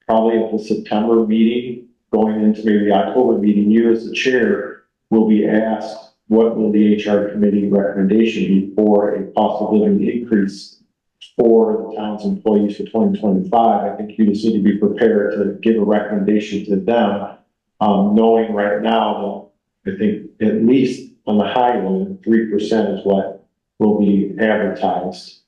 probably at the September meeting, going into maybe the October meeting, you as the chair will be asked, what will the HR committee recommendation be for a cost of living increase for the town's employees for 2025? I think you just need to be prepared to give a recommendation to them, knowing right now that I think at least on the high end, 3% is what will be advertised.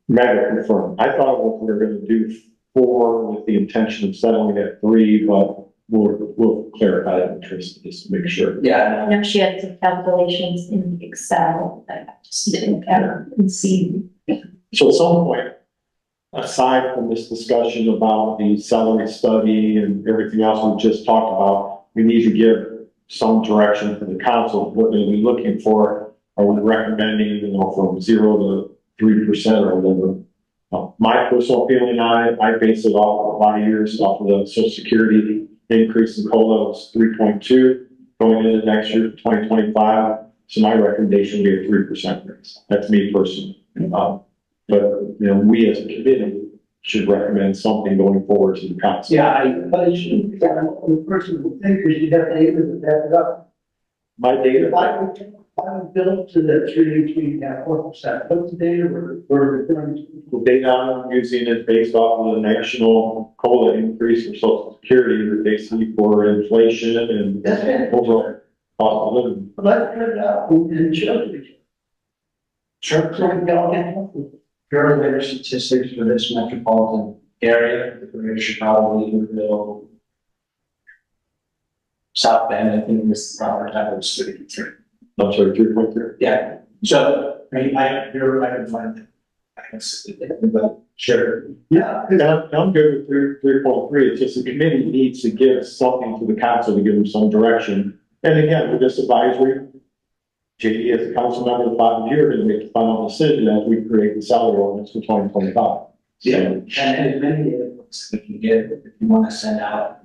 Matter confirmed. I thought we were gonna do 4 with the intention of settling at 3, but we'll clarify that with Tristan just to make sure. Yeah, I know she had some calculations in Excel that I just need to look at and see. So at some point, aside from this discussion about the salary study and everything else we just talked about, we need to give some direction to the council. What are we looking for? Are we recommending, from 0 to 3% or whatever? My personal feeling on it, I base it off of my years off of the Social Security increase in COLA was 3.2 going into next year, 2025. So my recommendation would be a 3% raise. That's me personally. But, we as a committee should recommend something going forward to the council. But it shouldn't be that the person would think, because you have data to back it up. My data, I would build to the 3.4%. What's the data we're referring to? the data I'm using is based off of the national COLA increase for Social Security that they see for inflation and That's it. overall cost of living. Let's put it out and show it. sure. So we all get help. Pure labor statistics for this metropolitan area, the Greater Chicago, Louisville, South Bend, I think was the proper title of city. I'm sorry, 3.3. Yeah, so, you're right in find that. I guess, but sure. Yeah. And I'm good with 3.3. It's just the committee needs to give something to the council to give them some direction. And again, with this advisory, JD as a council member of the 5 year going to make the final decision as we create the salary ordinance for 2025. Yeah, and as many inputs that we can get, if you want to send out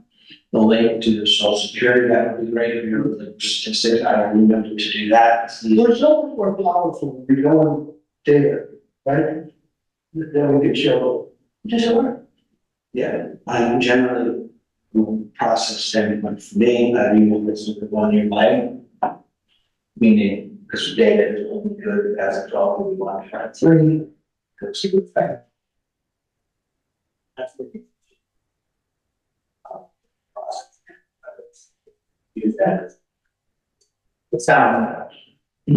the link to the Social Security, that would be great. If you're the statistics, I remember to do that. It's easy. We're so much more powerful when we go on data, right? Then we can show. Just work. Yeah, I'm generally process standpoint for me, I mean, this is the one you're like. Meaning, because data is only good as a 12/31/3. Because you would think. That's what. Use that. It's down. So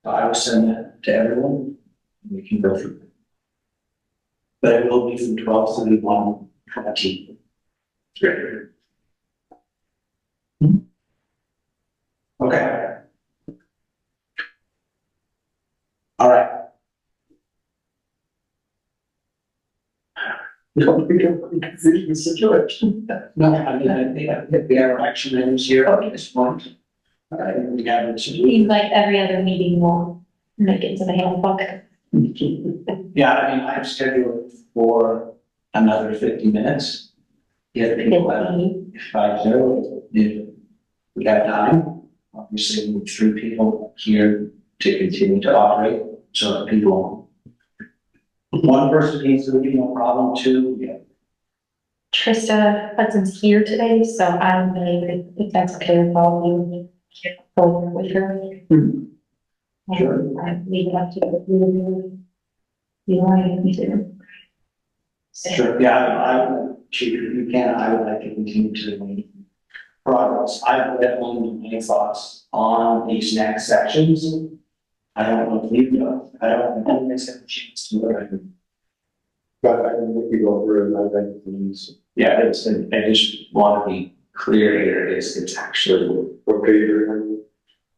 I will send that to everyone. We can go through it. But it will be from 12/31/20. Okay. All right. The situation. No, I mean, I think we have action items here at this point. We have it. Seems like every other meeting will make it to the handbook. Yeah, I mean, I've scheduled for another 50 minutes. If people have, if we have time, obviously with 3 people here to continue to operate, so that people, 1 person needs to be no problem, 2, yeah. Trista Hudson's here today, so I'm gonna, if that's okay with all of you, go with her. Sure. I leave it up to you. You want me to? Sure, yeah, Chief, if you can, I would like to continue to make progress. I've definitely many thoughts on these next sections. I don't know if you know, I don't know if there's a chance to look at it. But I can look you over and I think things. Yeah, I just want to be clear here, it's actually Okay,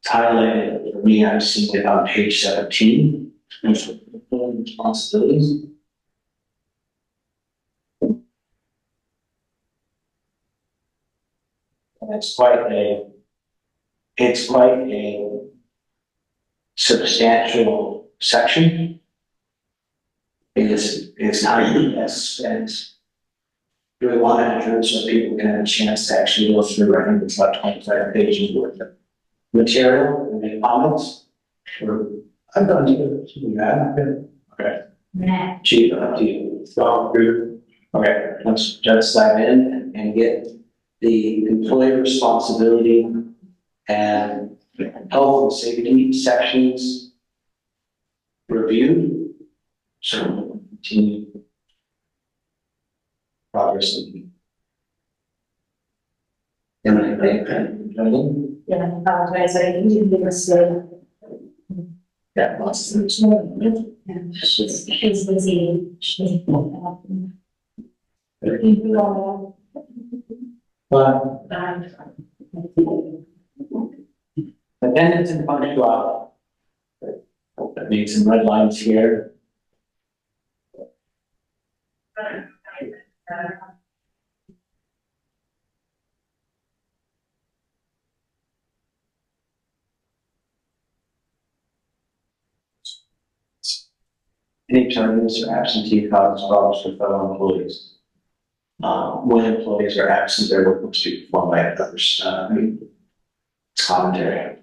highlighted for me, I've seen it on page 17. Responsibilities. It's quite a substantial section. It's not as really wanted to do so people can have a chance to actually go through, I think it's about 25 pages worth of material and make comments. Or, I've done it. yeah, okay. Nah. Chief, up to you. So, good. Okay, let's just dive in and get the employee responsibility and health and safety sections reviewed. So we'll continue progress. Yeah, I apologize, I didn't give us the That was. And she's busy. She's. But attendance and punctuality. That needs some red lines here. Any terms or absentee cause problems for fellow employees. When employees are absent, their work must be performed by others. Commentary.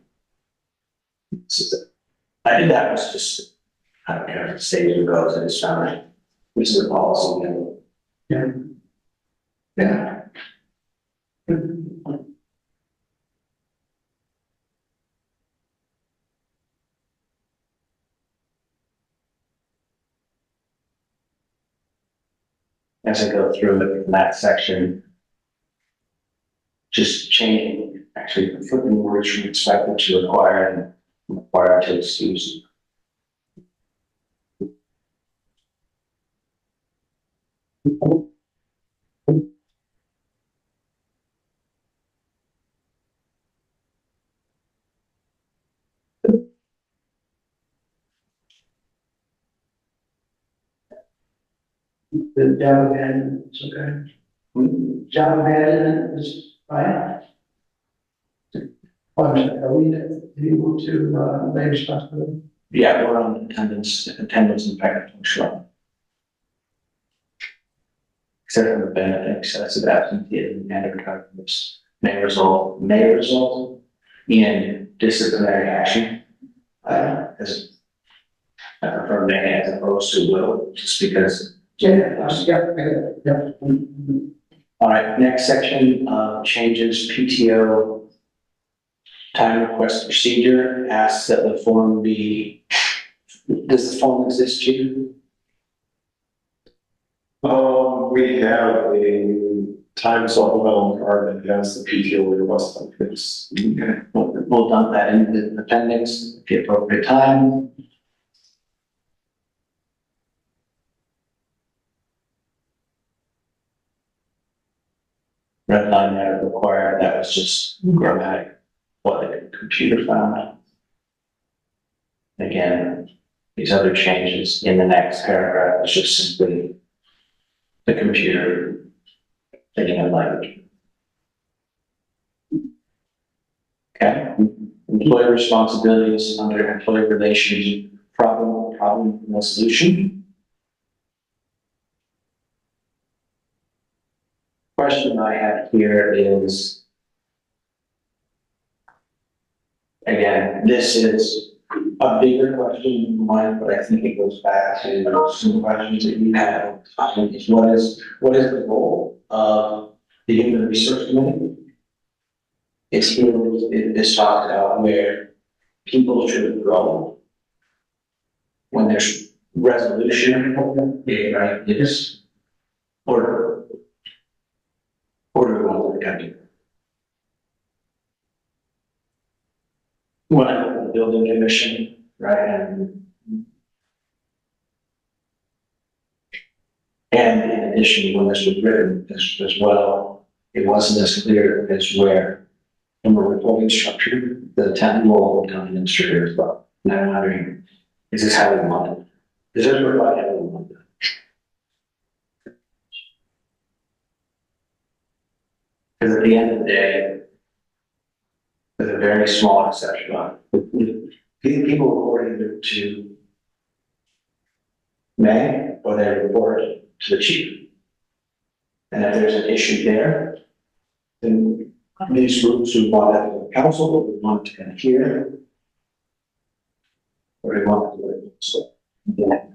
I think that was just, I don't care if it stays or goes, I just found it. This is a policy. Yeah. Yeah. As I go through it in that section, just changing, actually flipping words from expected to required and required to excuse. The job abandonment, it's okay. Job abandonment is fine. Are we able to, lay responsibility? Yeah, we're on attendance and functional. Except for the benefit, excessive absenteeism and attendance may result in disciplinary action. As I prefer may as opposed to will, just because. Yeah. All right, next section, changes PTO time request procedure, asks that the form be, does the form exist, Chief? We have a time supplemental card that has the PTO request on this. Okay, we'll dump that into the appendix at the appropriate time. Red line there required, that was just grammatic, what the computer found. Again, these other changes in the next paragraph is just simply the computer thinking of language. Okay, employee responsibilities under employee relations, problem resolution. Question I have here is, again, this is a bigger question than mine, but I think it goes back to some questions that you had. What is the goal of the Human Resource Committee? It's here, it's talked about where people should grow when there's resolution, right? It's order of the country. When I look at the building commission, right, and in addition, when this was written as well, it wasn't as clear as where from a reporting structure, the town role of town administrator as well. And I'm wondering, is this how we want it? Does this look like how we want it? Because at the end of the day, with a very small exception on people report either to May or they report to the chief. And if there's an issue there, then these groups who want that to the council, we want to kind of hear, or we want to do it. So, yeah.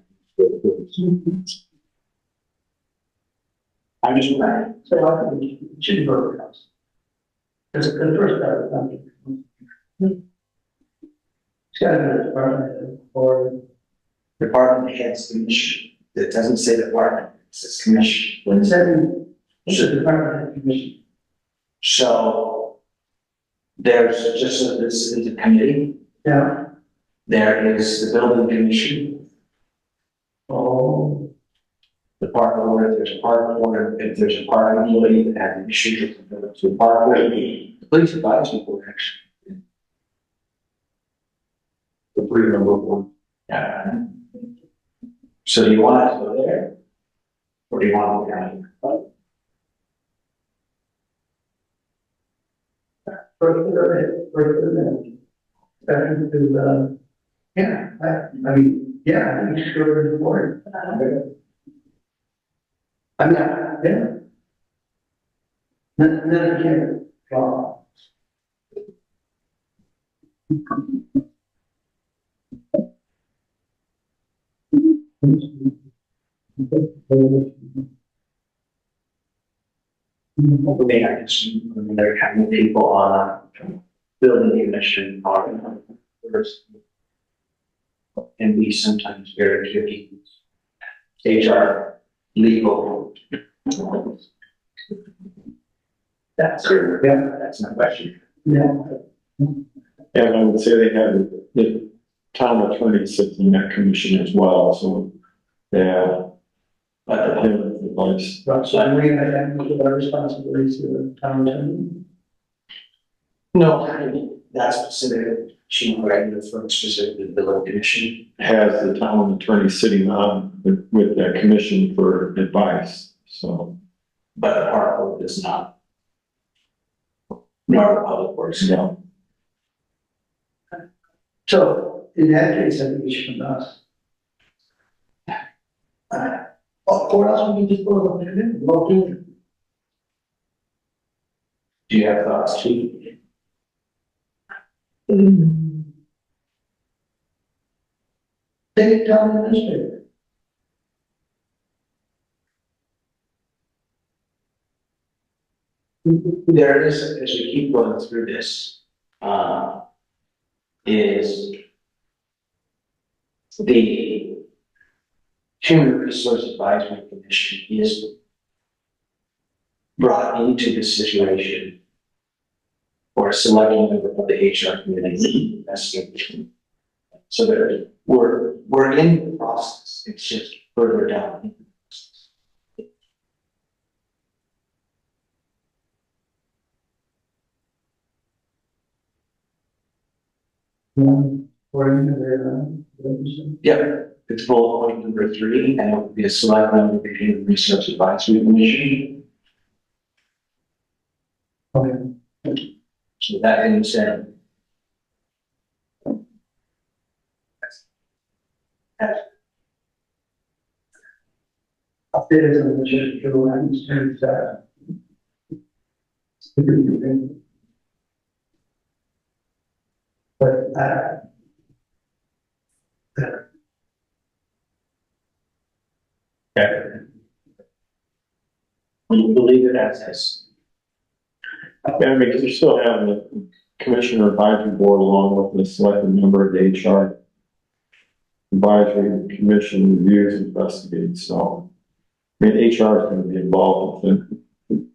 I'm just wondering. So I think we should go to the house. Because the first part of the country. It's got to be a department or. Department heads commission. It doesn't say department, it says commission. What does that mean? It's a department head commission. So there's just this is a committee Yeah. There is the building commission, Oh, the park board, if there's a park board, if there's a park employee that has issues with the park board, the police advisory board actually. The three-member board. Yeah. So do you want us to go there? Or do you want to go down? further, yeah, I mean, yeah, I think it's good for it. I mean, yeah. Then again, well. Maybe I just, there are kind of people on building commission are first. And we sometimes very tricky. HR, legal. That's true, yeah, that's my question. Yeah. And I would say they have the town attorney sits in that commission as well, so, yeah. But the Him advice. Right, so I mean, I have our responsibilities to the town attorney. no, I mean, that's specific, she writing for specifically the building commission. Has the town attorney sitting on with that commission for advice, so. But the park board does not. Nor the public works. Yeah. So in that case, I think it should be us. Or else we can just go up and look in. Do you have thoughts too? Take it down in the newspaper. There is, as we keep going through this, is the Human Resource Advisory Commission is brought into the situation or a select member of the HR committee investigation. So that we're in the process, it's just further down. Or in the, Yep, it's bullet point number 3, and it would be a select member of the Human Resource Advisory Commission. okay. So that being said. Upstairs in the church, go and turn that. But, Okay. We believe it as is. Yeah, I mean, because you're still having the commissioner advisory board along with the selected member of the HR advisory commission reviews, investigates, so. I mean, HR is going to be involved with it.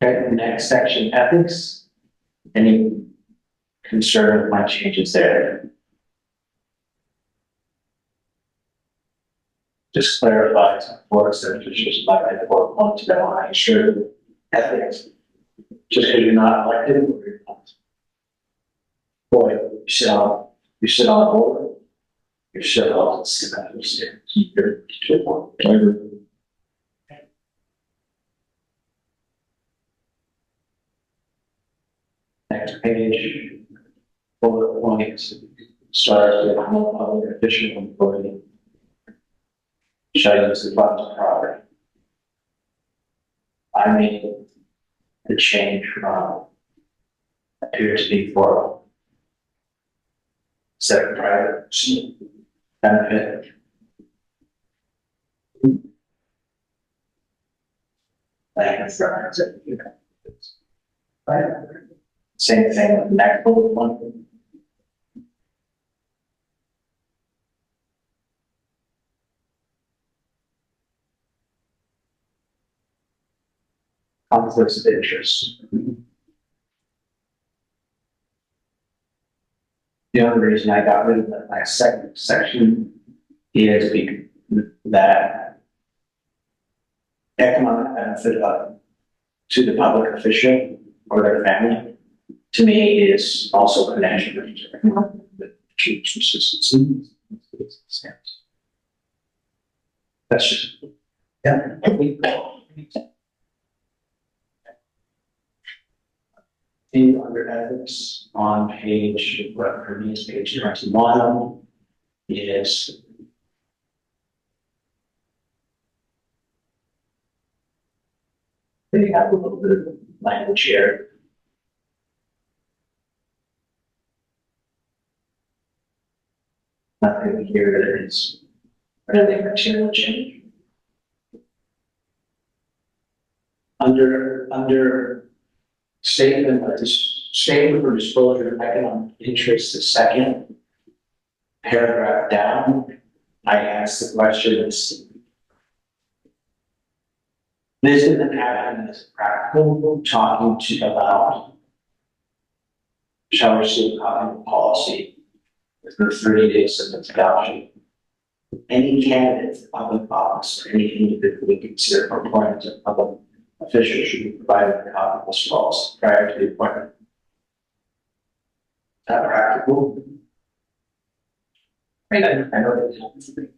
Okay, next section, ethics. Any concern with my changes there? Just clarify for just like I want to know, I sure ethics. Just because you're not elected or you're not. Boy, you sit on a board, you're shut off, keep your point. I agree. Next page, bullet points, start with other official employee. Shall use the funds property. I made the change from appear to be for set private benefit. Same thing with the next bullet one. Conflicts of interest. The only reason I got rid of that last second section is that economic benefit to the public official or their family, to me, is also connection with chief consistency. That's just, yeah. Under ethics on page, what for me is page 21, is they have a little bit of language here. Nothing here that is really material change. Under statement for disclosure of economic interest, the second paragraph down, I asked the question, this didn't happen as practical, talking to about shall receive a copy of the policy within 30 days of its adoption. Any candidate for public office or any individual considered for appointment of public officials should be provided a copy of this policy prior to the appointment. Is that practical? I know that.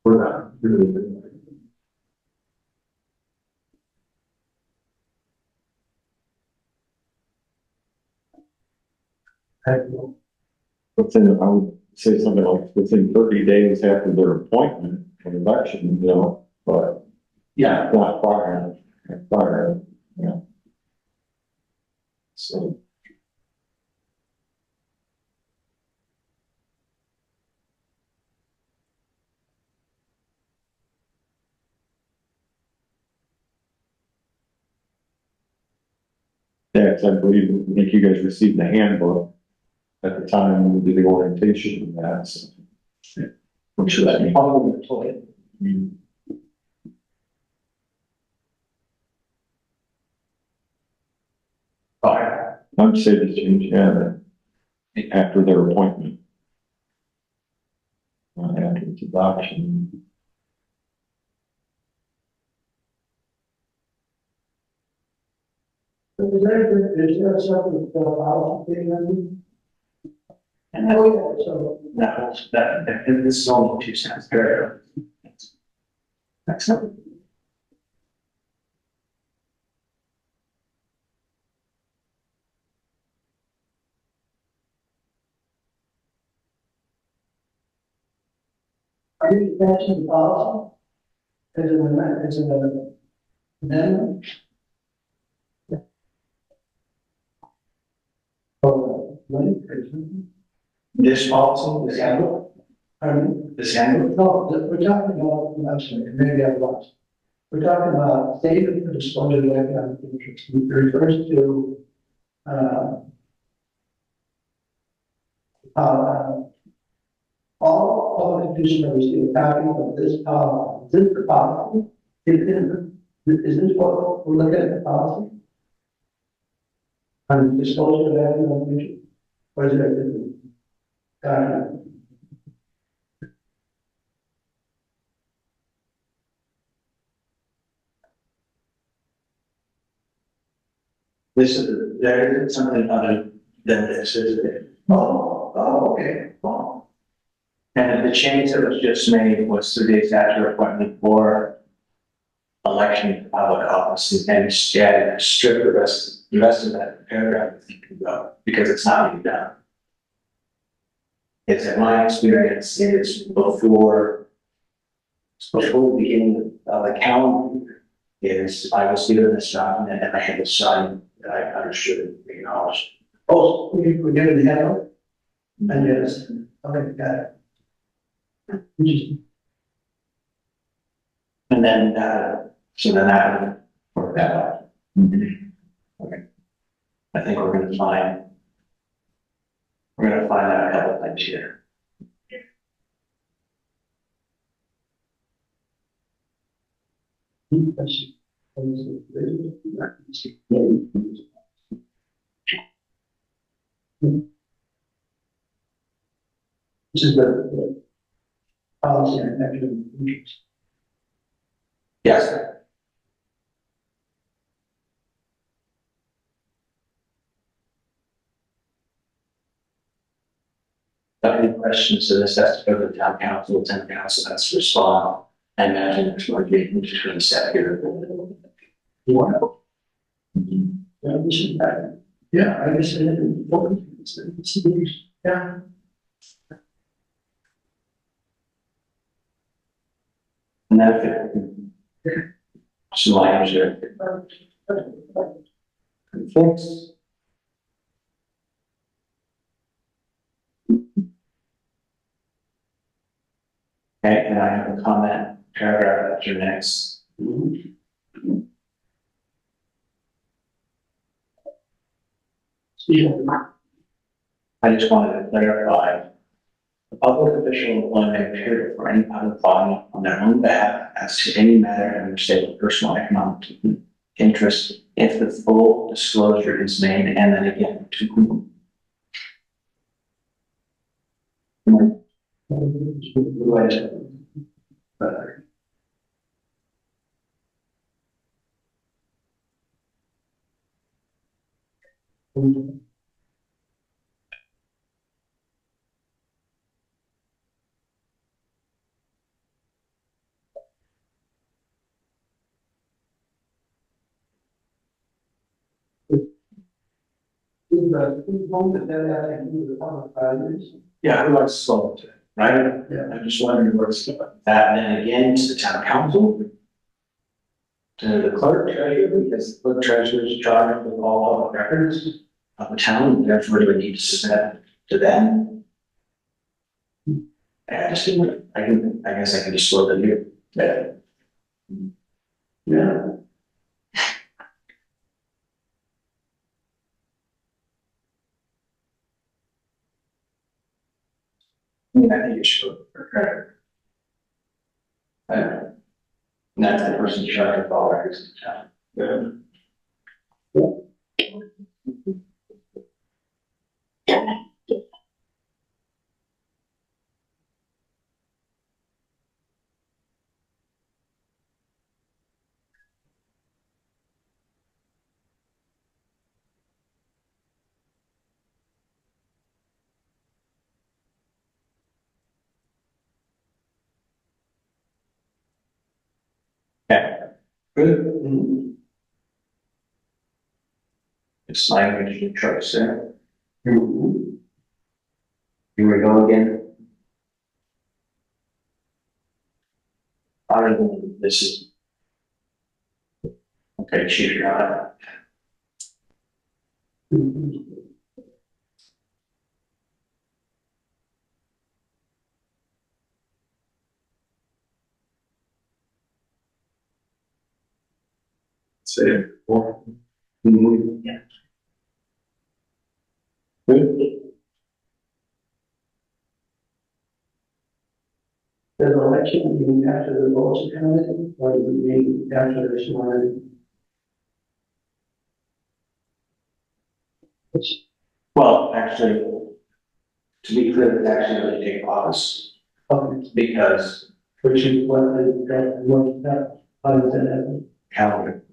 We're not really doing that. Within, I would say something like within 30 days after their appointment and election, you know, but Yeah, not far, yeah. So. Yeah, 'cause I think you guys received the handbook at the time we did the orientation and that, so. I'm sure that. public employee. Fine. I'd say to change, yeah, that after their appointment. Not after its adoption. Is there something about it? And that this is only 2 cents paragraph. That's not. Are you attaching the policy? Is it an amendment? Is it an amendment? Oh, This policy, this handbook, this handbook, No, we're talking about, I'm sorry, maybe I've lost. We're talking about statement for disclosure of economic interest. It refers to, all public officials shall receive a copy of this policy. Is this the policy? Is this what we're looking at the policy? On disclosure of economic interest? Or is it a different document? this is, there isn't something other than this, is it? Okay. Well, and the change that was just made was through the executive appointment for election to public office, and instead strip the rest of that paragraph if you can go, because it's not being done. It's in my experience, it is before the beginning of the calendar, is I was given this document and I had to sign that I understood and acknowledged. Oh, we're getting the head up? And yes, okay, got it. Interesting. And then, so then that would work that out. Okay. I think we're gonna find We're gonna find out a couple things here. This is the policy and action. Yes. Any questions to this, has to go to the town council has to respond. I imagine there's more getting between set here. Wow. Yeah, this is bad. Yeah, I guess I didn't. Yeah. And that, some language there. Thanks. Okay, and I have a comment paragraph after next. I just wanted to clarify. The public official employee may appear before any public body on their own behalf as to any matter in which they have personal economic interest if the full disclosure is made, and then again to whom. Yeah, I would like to slow it, right? Yeah. I'm just wondering where it's going. That, and then again to the town council. To the clerk treasurer, because the clerk treasurer is charged with all public records of the town, and therefore do we need to submit to them? I just, I guess I can just slow the here. Yeah. I mean, I think it should look for credit. And that's the person charged with all records of the town. Okay. Good. It's language you choice there. Here we go again. Other than this is. Okay, chief, you're on it. Say it. Yeah. Good. Does the election mean after the votes are counted, or do we mean after this one? Well, actually, to be clear, it's actually they take office because Which is what that, how does that happen? calendar.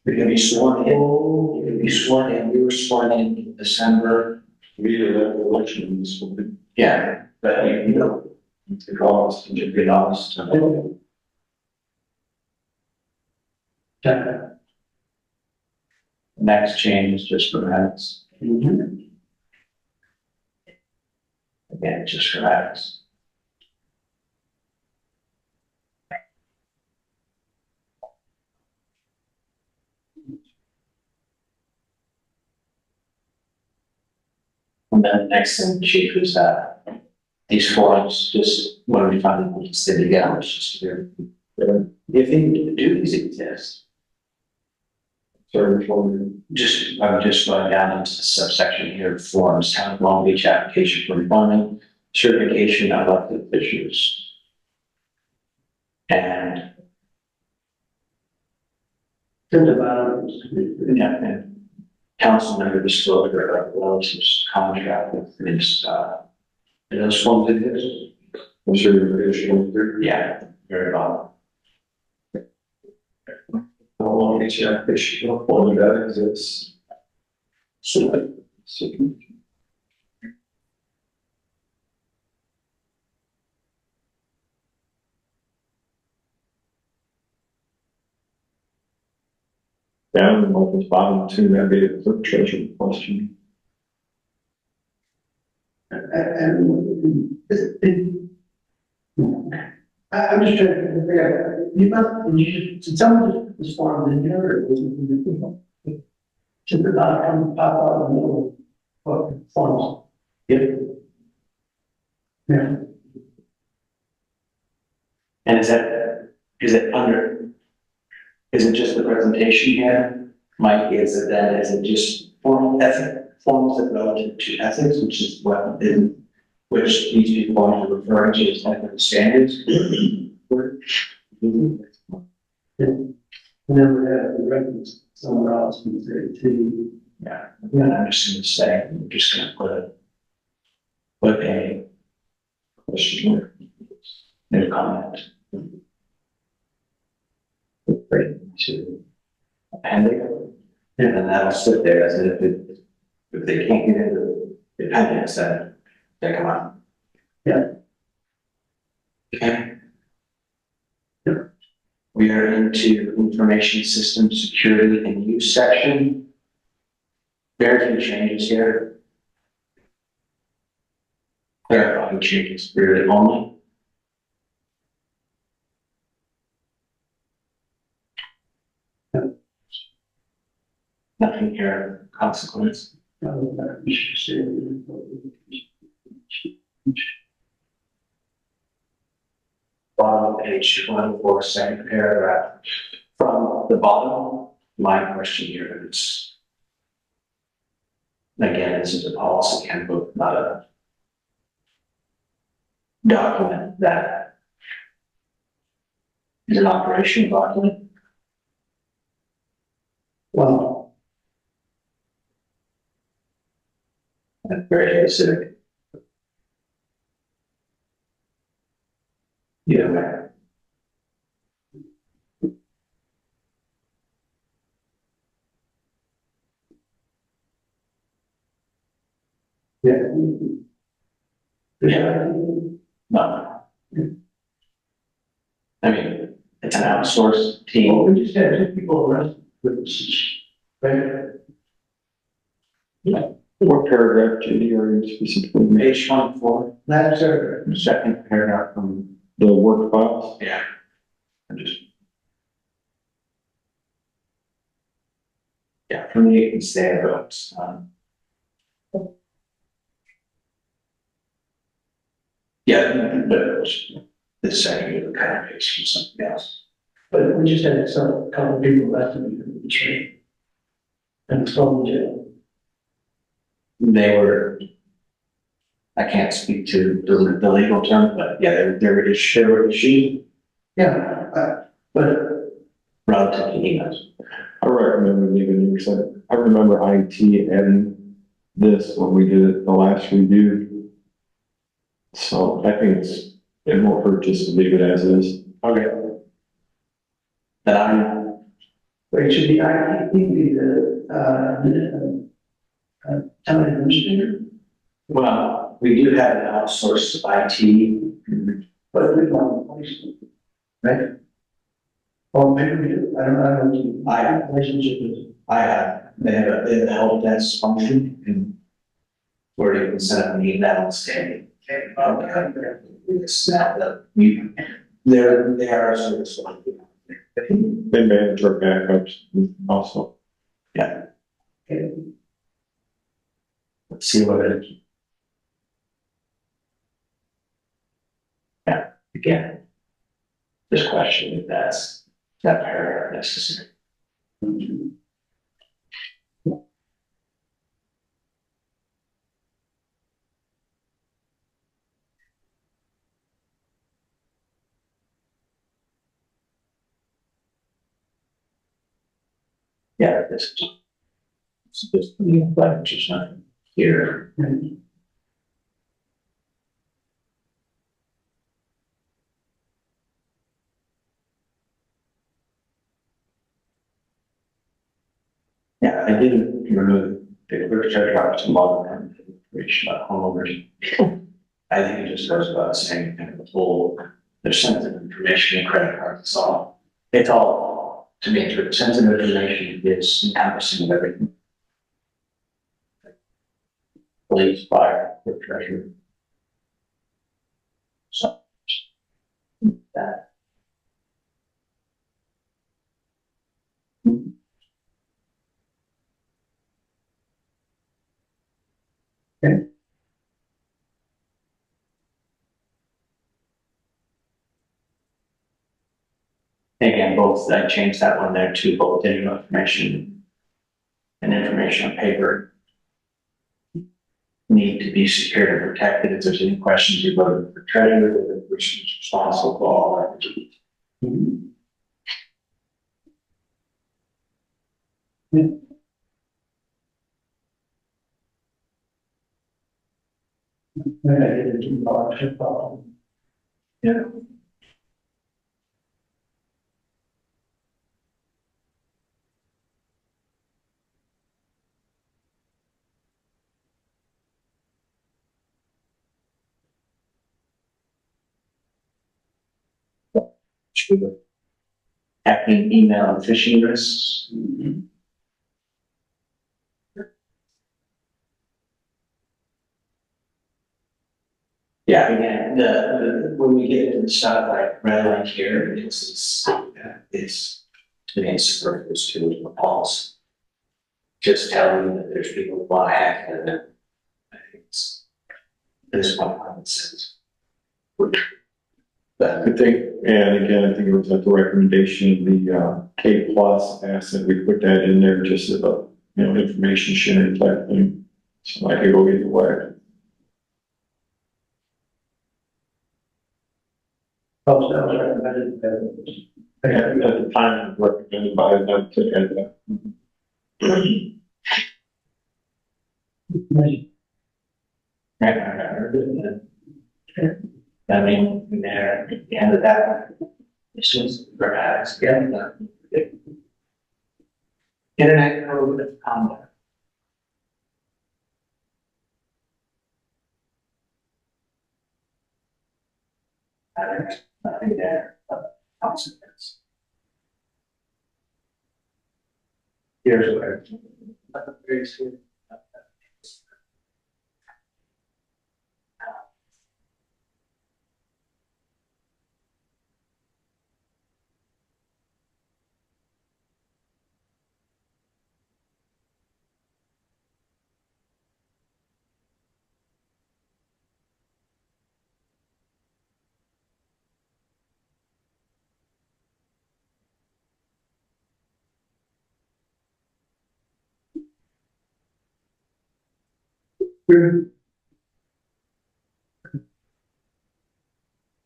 You're gonna be sworn in, you're gonna be sworn in, we were sworn in December. We did that election in this one. Yeah, but you know, the office, you get office. Next change is just for minutes. Again, just for minutes. And then the next thing, chief, is that these forms, just when we finally put the together, it's just here. If they do these exist. Sorry for I'm just going down into the subsection here, forms, Town of Long Beach application for employment, certification of elected officials. And, To the bottom. yeah, and council member disclosure of relatives contract with this, and those forms exist. certification. Yeah, very well. How long is your application for that exists? Down in the bottom two, that'd be the clerk treasurer question. And I'm just trying to figure out, you must, did someone just formed in here or was it? Should it not come pop out of the middle of forms? Yep. Yeah. And is it just the presentation here? Mike, is it just forms that relative to ethics, which is which these people are referring to as ethical standards? Never had the records somewhere else in the city. Yeah, I'm just gonna say, I'm just gonna put a question mark in a comment. Right to appendix, and then that'll sit there as if they can't get into the appendix, then they come on. Yeah. Okay. We are into information system security and use section. Very few changes here. Clarifying changes really only. Nothing here of consequence. Bottom of page 24, second paragraph. From the bottom, my question here is, again, this is a policy handbook, not a document that is an operational document. Well, And very specific. Yeah. yeah. Yeah. No. I mean, it's an outsourced Well, team. we just had 2 people arrested with this, right? What paragraph, Judy, are you specifically? Page 24, Last survey. second paragraph from, The work files? yeah. I'm just. Yeah, for me, it's there, but, yeah, but the second year kind of makes you something else. But we just had some, couple of people arrested in the train. And thrown in jail. They were, I can't speak to the legal term, but yeah, there were issues Yeah, but relative to emails. I recommend leaving it, because I remember IT adding this when we did it the last review. So I think it won't hurt just to leave it as is. Okay. Then I'm, wait, should the IT be the, town administrator? well, we do have an outsourced IT. But we don't place them, right? Or maybe we do, I don't know. I have. Relationship is. They have a help desk function and where you can set up an email and say, it's not that you, they are a service. They manage our backups also. Yeah, Okay. let's see what it is. Yeah, again, just question if that paragraph necessary. Yeah, this is just the language is not here. Yeah, I didn't remove the clerk treasurer out to log on information about homeowners. I think it just goes without saying kind of the whole, there's sensitive information in credit cards, it's all, to me, sensitive information is encompassing of everything. Police, fire, clerk treasurer. So, that. Again, both, I changed that one there to both digital information and information on paper need to be secured and protected. If there's any questions, you go to the treasurer or the person who's responsible for all that. Maybe I didn't do ownership problem. Yeah. Sure. Hacking, email, and phishing risks. Yeah, again, when we get into the stuff like red line here, it's to me, it's superfluous to the policy. Just telling you that there's people who want to hack it, and I think there's one common sense. I think, and again, I think it was at the recommendation of the K plus asset, we put that in there just as a, information sharing type thing. So I could go either way. Also, that was recommended that. At the time, it was recommended by them to add that. I mean, there, at the end of that, it's just perhaps getting the internet code of conduct. There's nothing there, but consequence. Here's where.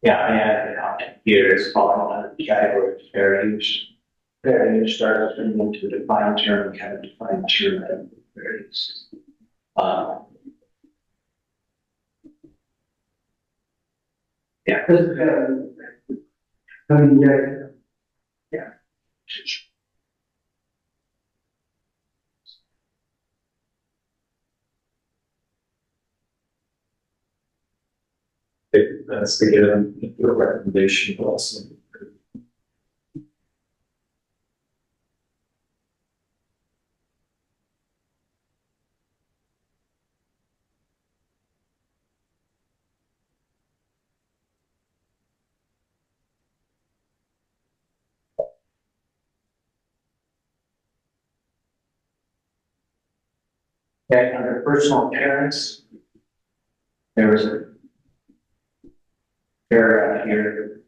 Yeah, I added the content here is following under the category of fair use. Fair use starts into a defined term, kind of defined term and fair use. Yeah. Yeah. That's the recommendation also. Okay, under personal appearance, there was a paragraph here.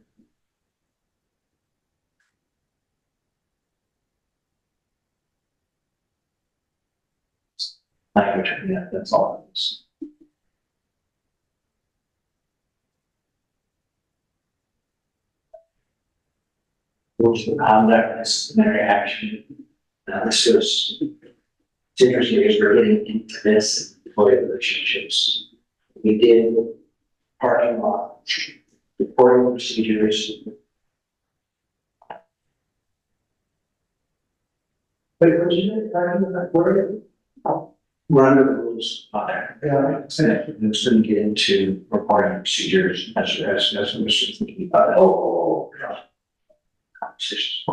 Language, yeah, that's all it is. Rules of conduct, disciplinary action, This is, it's interesting because we're getting into this employee relationships. We did parking lot, reporting procedures. But what you say, where, We're under the rules on there. yeah, And it's going to get into reporting procedures as we're thinking about it. yeah. Conversations.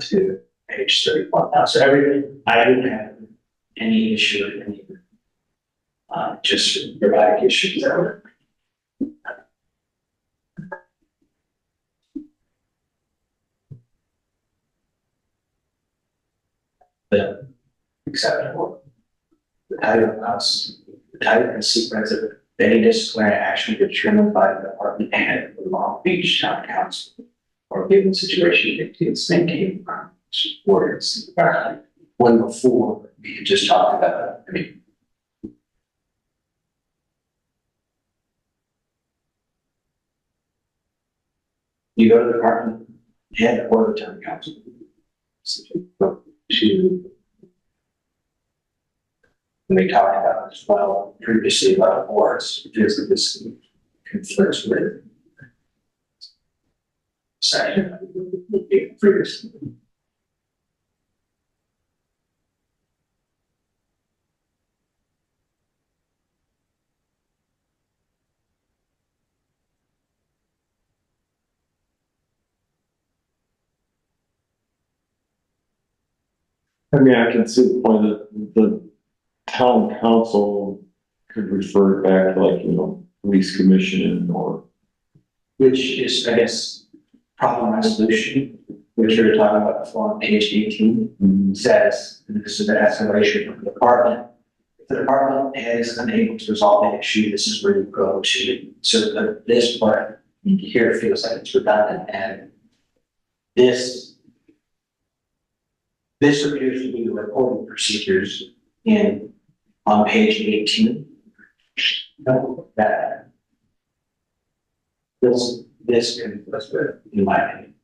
To page 31 now. So everything, I didn't have any issue with any, just dramatic issues that were. The acceptable. The type and sequence of any disciplinary action determined by the department head of the Long Beach Town Council or given situation dictates making words. When before we could just talk about, I mean, you go to the department head or the town council to. We talked about as well previously about awards because this conflicts with. Section previously. I mean, I can see the point that the town council could refer back to like, police commission or. Which is, I guess, problem resolution, which we were talking about before on page 18, says, and this is the escalation of the department. If the department head is unable to resolve an issue, this is where you go to. So this part here feels like it's redundant, and this appears to be the reporting procedures on page 18. That this conflicts with, in my opinion.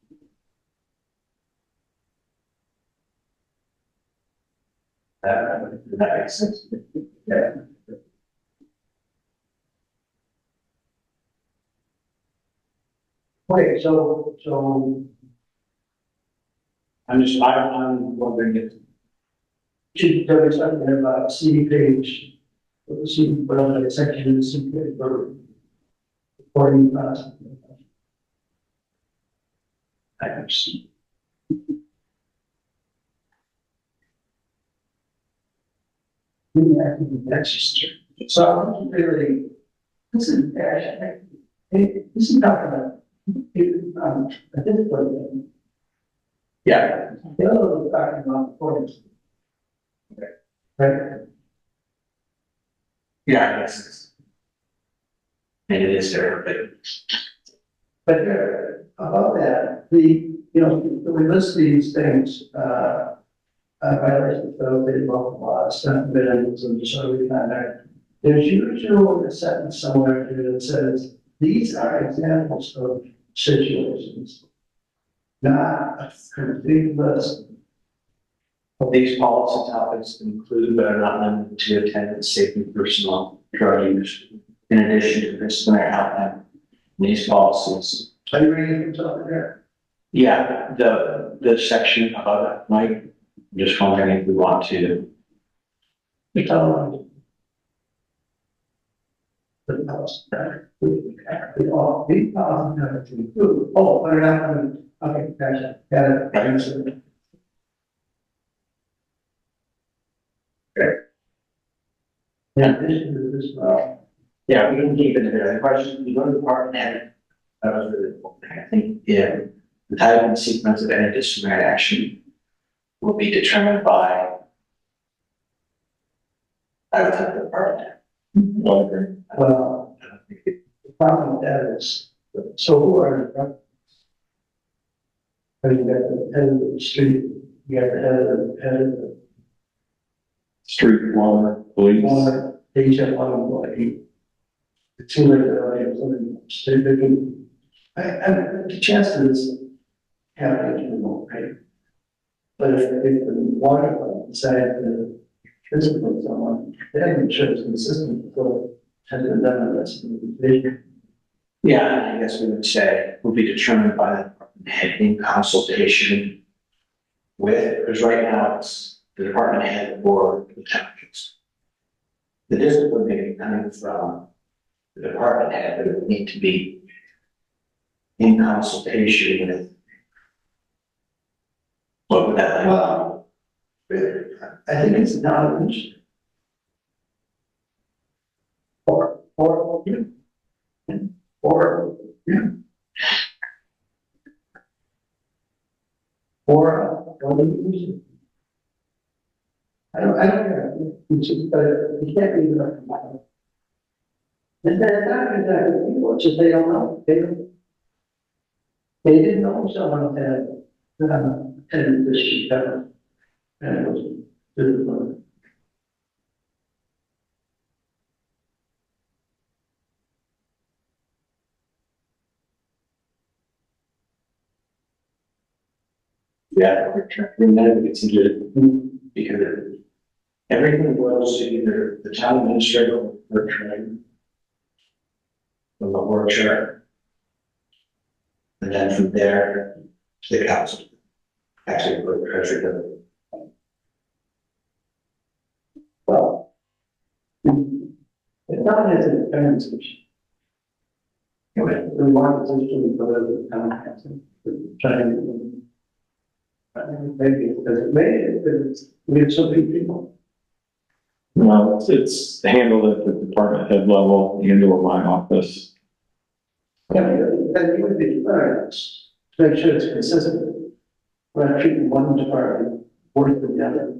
That makes sense. Yeah. Okay, so I'm wondering if should tell me something about CD page, see, whatever section is CD page for reporting, I understand. that's just true. So I'm really, this is, this is not gonna, at this point, Yeah, the other one is talking about reporting. Right? yeah, I guess it's. And it is there, but About that, we list these things, violations of federal local laws, sentiments, and disorderly conduct. There's usually a sentence somewhere here that says, these are examples of situations, not a complete list. these policy topics include, but are not limited to attendance, safety, personnel, drug use. In addition to disciplinary outcome, these policies. Are you reading from something there? Yeah, the section above it, Mike, I'm just wondering if we want to. The town. The policy, all these policies have to include, but they're not gonna, okay, gotcha, got it. In addition to this, Yeah, we can keep it in there. The question, you go to the department head, that was really important. I think, yeah, the type and sequence of any disciplinary action will be determined by I would think the department. I agree. Well, the problem with that is, so who are the? You got the head of the street, you got the head of the Street, water, police. water, they each have one employee. It seems like they're already something, they can, the chances happening, you know, right? But if the water department decided to discipline someone, they haven't shown some system, so has been done the rest of the division. Yeah, I guess we would say will be determined by the department head in consultation with, because right now it's the department head or the townships. The discipline may be coming from the department head, but it would need to be in consultation with. What would that like? Well, I think it's not an issue. What do you use? I don't know, it's just, but you can't leave it up to that. And then after that, people just, they don't know, they didn't know someone had this sheet down. And it was, Yeah, remember it's into, because everything goes to either the town administrator or the treasurer. From the work chart. And then from there to the council. Actually, the treasurer. well, it's not as a parent's issue. Anyway, we want to just for the town council, trying to. Maybe because we have so many people. No, it's handled at the department head level and or my office. Yeah, and you would be parents to make sure it's consistent. We're not treating one department worse than the other.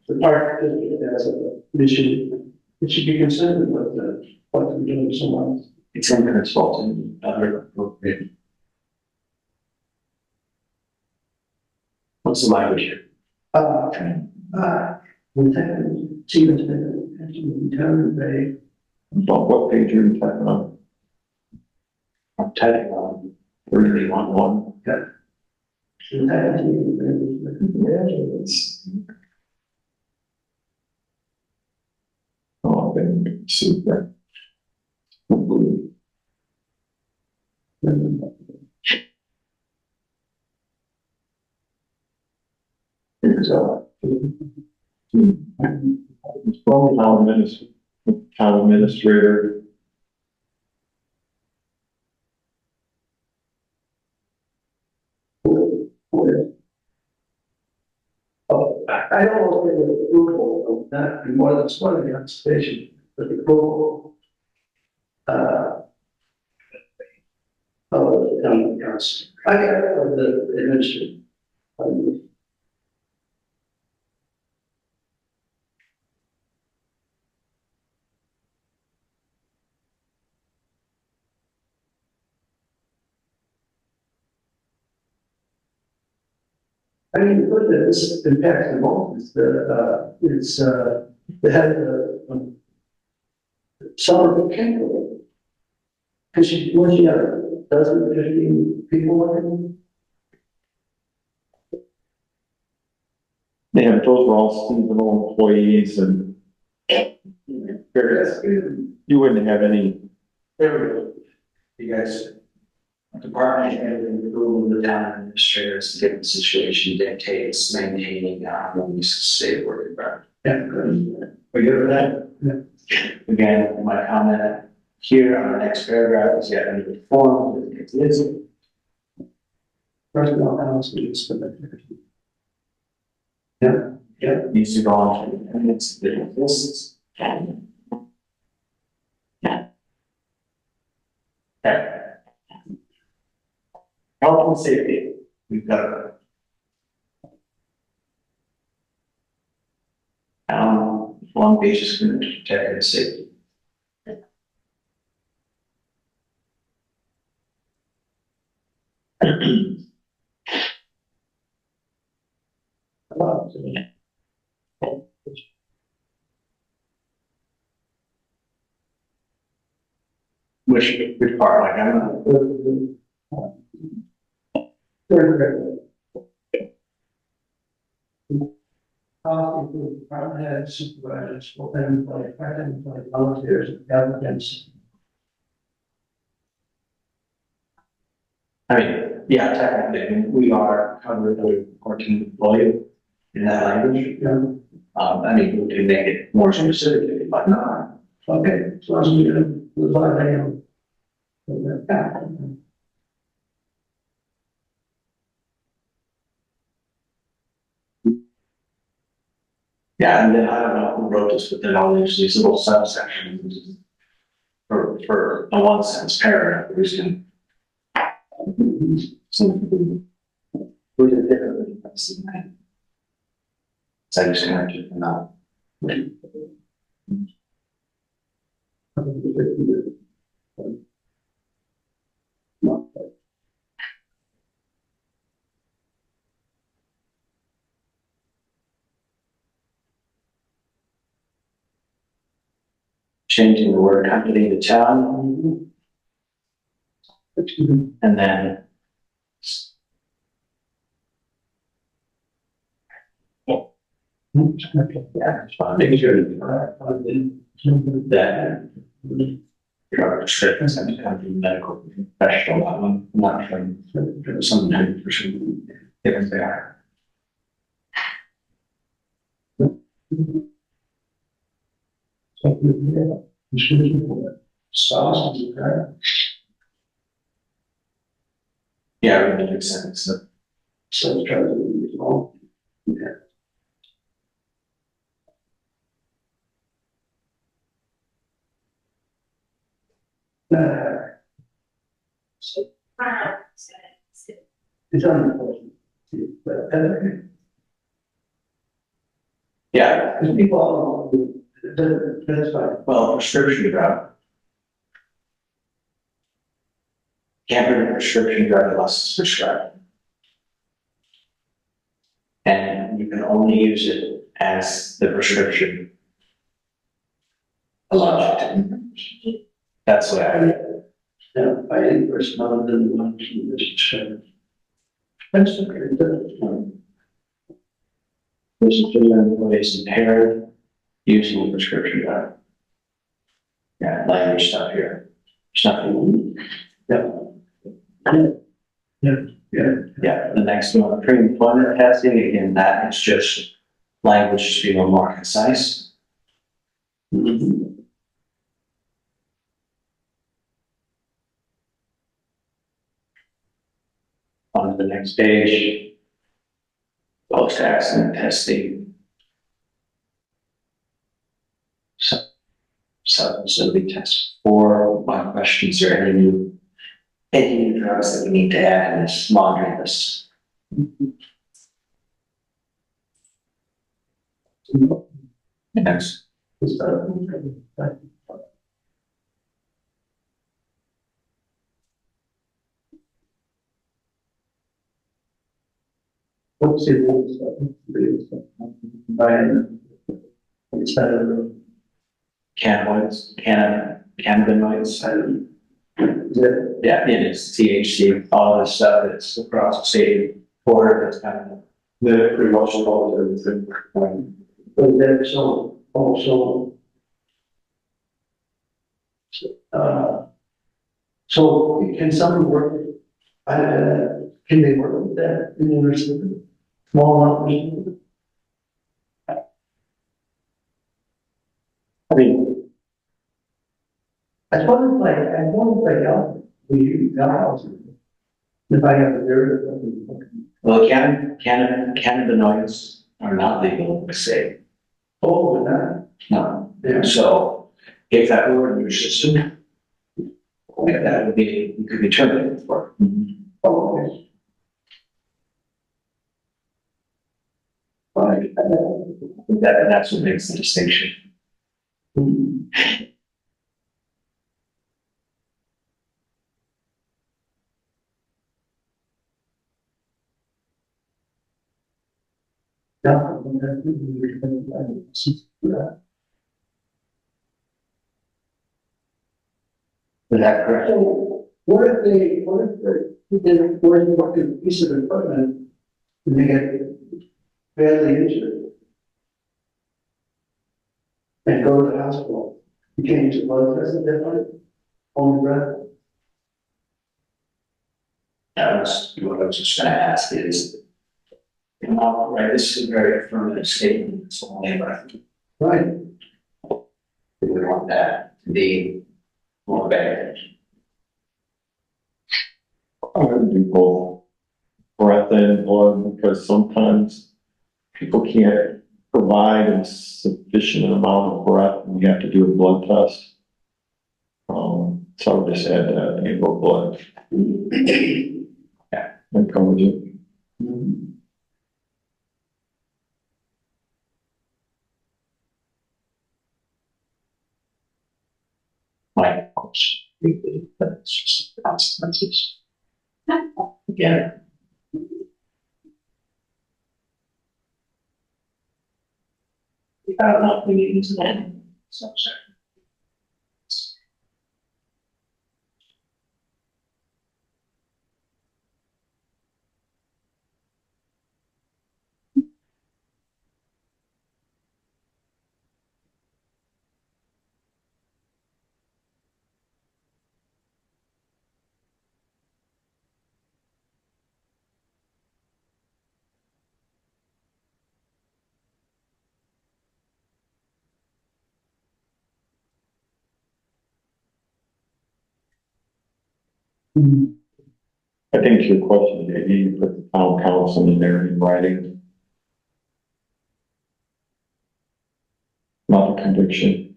The park district has an issue. It should be consistent with what we're doing so much. It's in consulting, other appropriate. What's the language here? Lieutenant, chief lieutenant, they, About what page are you typing on? I'm typing on 311. Oh, okay, super. Town administrator. I don't know if the approval of that be more than one of the consultation, but the approval. Of the town council. I got the administration. I mean, look at this impacts the most, it's they had summer camp. Cause when she had a dozen, 15 people working. Yeah, those were all seasonal employees and you wouldn't have any. There we go. You guys, department head and approval of the town administrators, given the situation dictates maintaining, safe work environment. Yeah, good. We good with that? Yeah. Again, my comment here on the next paragraph is yet under the form, it is. Personnel council is for that. Yeah, needs to go on to the minutes, that exists. Okay. Health and safety, we've got it. One Long Beach is going to protect the safety. Which part, like, I'm not. Department heads, supervisors, full-time employee, part-time employee, volunteers, and applicants. I mean, yeah, technically, we are covered with 14 employee in that language. I mean, we can make it more specific if you'd like. Okay, so as we do, we'll let them. Yeah, and then I don't know who wrote this, but then I'll use these little subsections for a one sentence paragraph, we're just gonna. We did differently. So I just kind of took them out. Changing the word company to town. And then. Yeah, making sure that. Drug restrictions and kind of medical professional, I'm not from some type of person, if they are. Yeah, it really makes sense. So try to do it all. It's unfortunate. But, Yeah, because people, that's fine. well, prescription drug. Can't bring a prescription drug unless it's prescribed. And you can only use it as the prescription allows you to. That's what I. Yeah, by any person other than the one who is shared. That's okay. This is impaired using the prescription drug. Yeah, language stuff here. Stuff. Yeah. Yeah, the next one, pre-employment testing, again, that is just language to be a little more concise. On to the next page. Post-accident testing. So we test for my questions or any new drugs that we need to add in this laundry list. Next. What's it? Cannabinoids. Yeah, it is THC, all this stuff, it's across the state border, it's kind of. They're pretty much all of everything. But then so also. So can someone work, can they work with that in the small amount? I mean, I wonder if we use house. If I have a dirt. Well, cannabinoids are not legal in the state. Oh, that. No. Yeah. So if that were in your system, that would be, you could be terminated for. Oh, okay. That's what makes the distinction. Is that correct? So what if they're working with a piece of equipment and they get badly injured? And go to the hospital, you can't use a blood test at that point, only breath. That was what I was just gonna ask is, you know, right, this is a very affirmative statement, it's only right. Right. We want that to be more bad. I would do both breath and blood, because sometimes people can't provide a sufficient amount of breath and you have to do a blood test. So I would just add that and go blood. Yeah. That covers it. My coach, but it's just consequences. Again. I don't know if we use that. So, sorry. I think to your question, maybe you put the town council in there in writing. Not a conviction.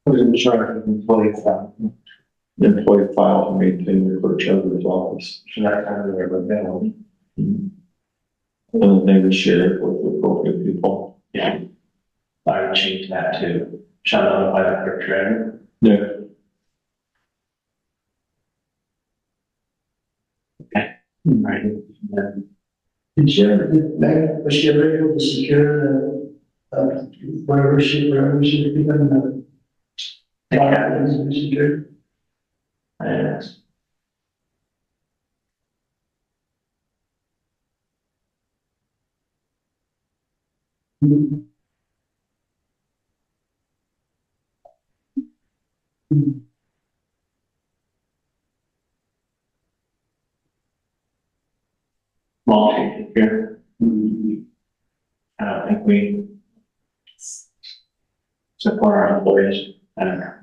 Who's in charge of employee file? The employee file and maintain the clerk treasurer's office. Should I kind of remember And then they would share it with the appropriate people. Yeah. I would change that to, shall notify the clerk treasurer. Yeah. Right. And then Did she ever, was she ever able to secure wherever she was given secured? and multi here. I don't think we support our employees. I don't know.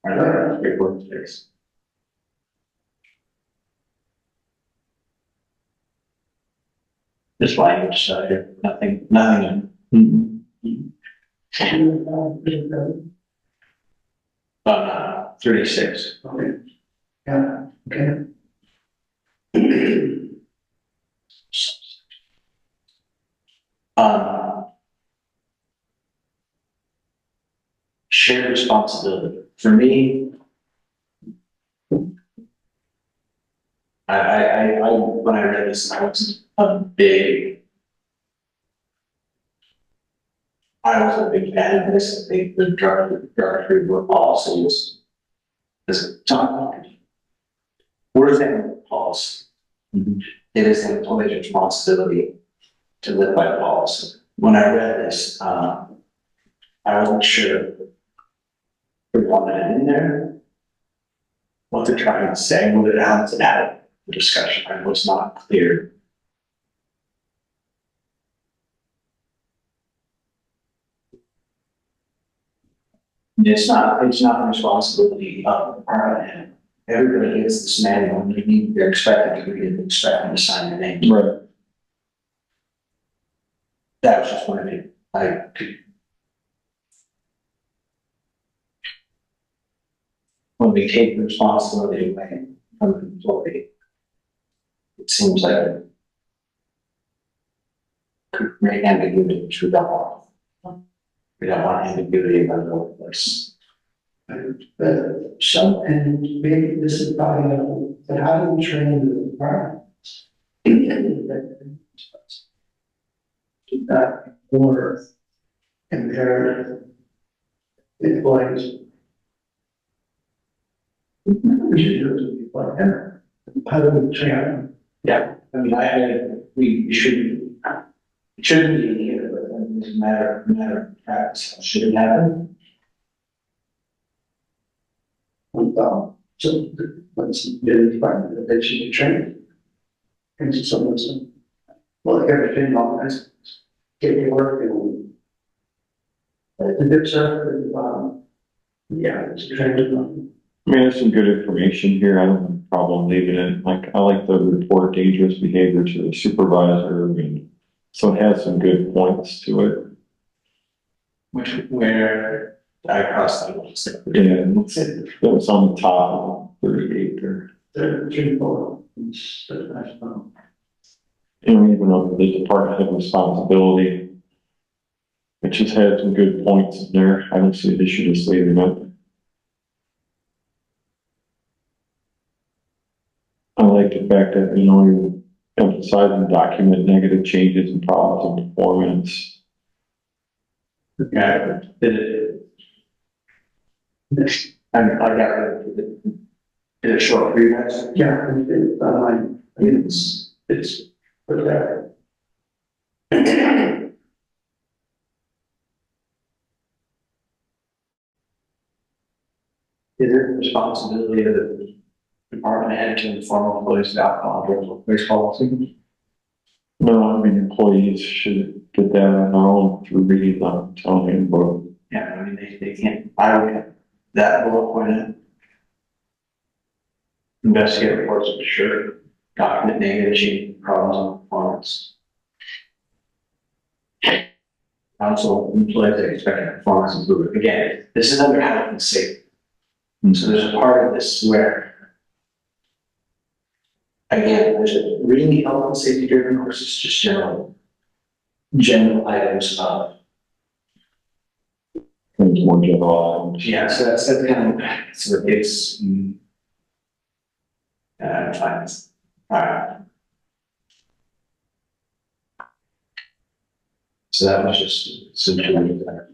Our report space. This language, nothing. On 36. Okay. Yeah, okay. Shared responsibility. For me, when I read this, I was a big fan of this. I think the drug-free work policies is top. We're saying policy. It is the employee's responsibility to live by policy. When I read this, I wasn't sure we wanted it in there. What they're trying to say, what it has to add the discussion, I was not clear. It's not the responsibility of the department head. Everybody gets this manual, they're expected to read it, expected to sign their name. Right. That was just what I mean, when we take the responsibility away from the employee, it seems like it could create ambiguity through the law. We don't want ambiguity about the workplace. Some, and maybe this is probably, but how do we train the departments? Or impair employees. We should do it to people like him. How do we train them? Yeah, I mean, we shouldn't, it shouldn't be in here, but it's a matter of practice, should it happen? So let's get a department that they should be trained. And so someone's, well, everything on this, get your work and the good stuff, yeah, it's trained them. I mean, there's some good information here. I don't have a problem leaving it. Like, I like the report dangerous behavior to the supervisor, and so it has some good points to it. Where I crossed that one. Yeah, it was on the top of 38 or, They're truthful. even though the department had responsibility, it just had some good points in there. I don't see an issue just leaving it. I like the fact that, you're emphasizing document negative changes and problems in performance. Yeah, I got rid of it. Did it show up for you guys? Yeah, and it's online, I mean, it's, but Is it the responsibility of the department head to inform employees of alcohol and drug workplace policy? No, I mean, employees should get that on their own through reading the town handbook. Yeah, I mean, they can't, I would have that bullet point in. Investigate reports of sure, document negative change problems on performance. Council employees that expect performance improvement. Again, this is under health and safety. And so there's a part of this where, again, there's a really health and safety driven versus just general items of. And it's more general items. Yeah, so that's kind of, so it's, finance. So that was just simply there.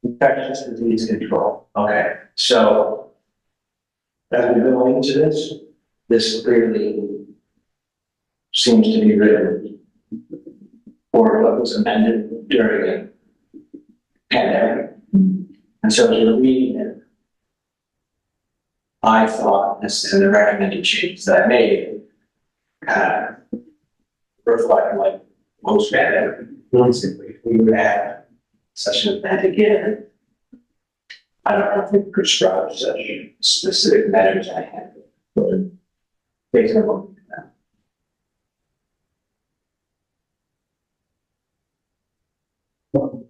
Infectious disease control. Okay, so as we go into this, this clearly seems to be written or what was amended during a pandemic. And so as we're reading it, I thought this and the recommended changes that I made kind of reflect like most pandemic. If we would have such an event again, I don't know if we prescribe such specific measures I have, but based on what we know.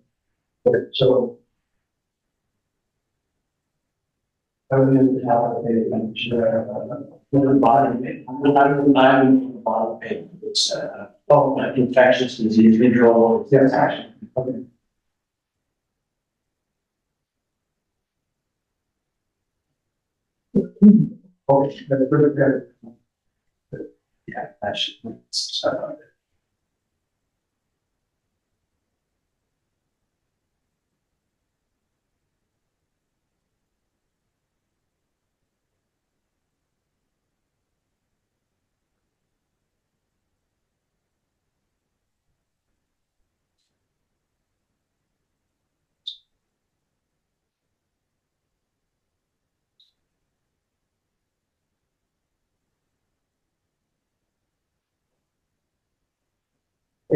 so. I would have to have The body, I'm the body pain, it's, infectious disease control. Yes, actually, okay. Okay, that's pretty good. Yeah, that should,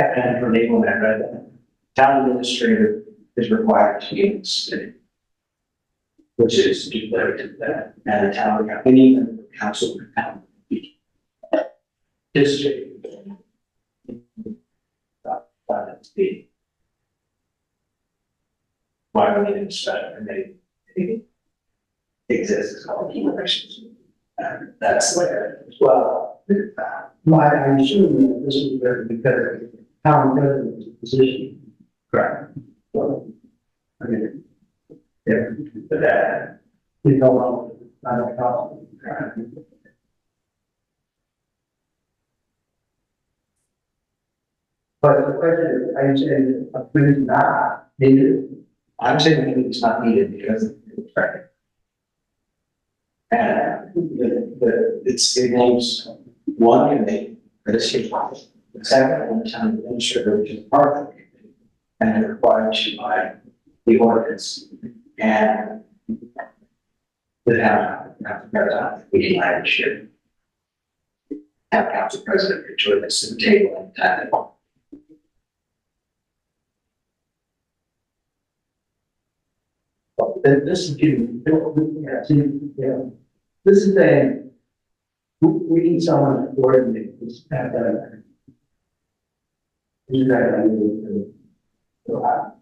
yeah, and for legal, I read that. Town administrator is required to use which is declared that, and the town, any member of council, town, district. The why we need to start and they exist as all the elections. That's where, well, I assume that this is very because town president's position. correct. So, I mean, Yeah, but that, we don't know, not a council. But the question is, are you saying a committee is not needed? I'm saying that it's not needed because it's right. And it names one committee for the city. The second one, the town administrator, which is part of the committee, and they're required to by the ordinance. And the town, president, we can hire this year. Have council president join us at the table and time. This is getting, this is a, we need someone to coordinate this at that.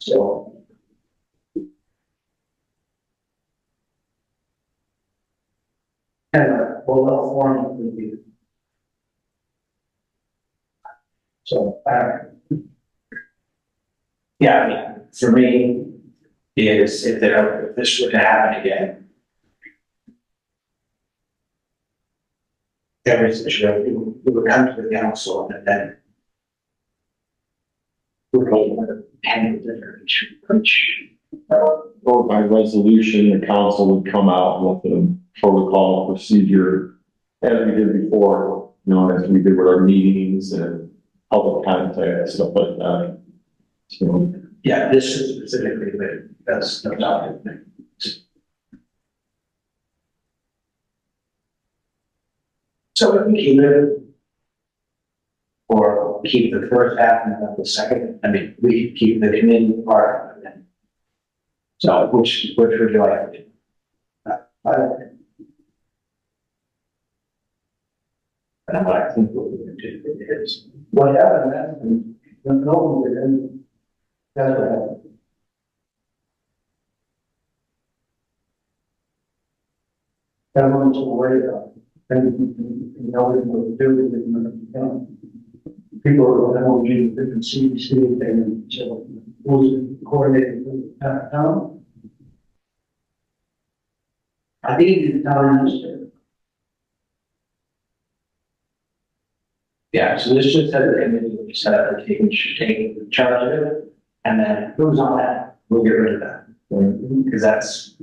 So. And well, form would be. So, Yeah, I mean, for me, is if this were to happen again. Every situation, we would come to the council and then. We would handle the which. Or by resolution, the council would come out with a protocol procedure as we did before, as we did with our meetings and public contact, stuff like that. So. Yeah, this is specifically, but that's no doubt. So if we keep it. Or keep the first half and then the second, I mean, we keep the committee part and then. So which would you like to do? And what I think what we can do is, what happened then, when no one did any, that's what happened. Everyone's worried about it, and nobody will do it. People are going to use different CDC and so who's coordinating with the town? I think the town administrator. yeah, so this just says the committee will be set up to take charge of it. And then who's on that, we'll get rid of that. Because that's.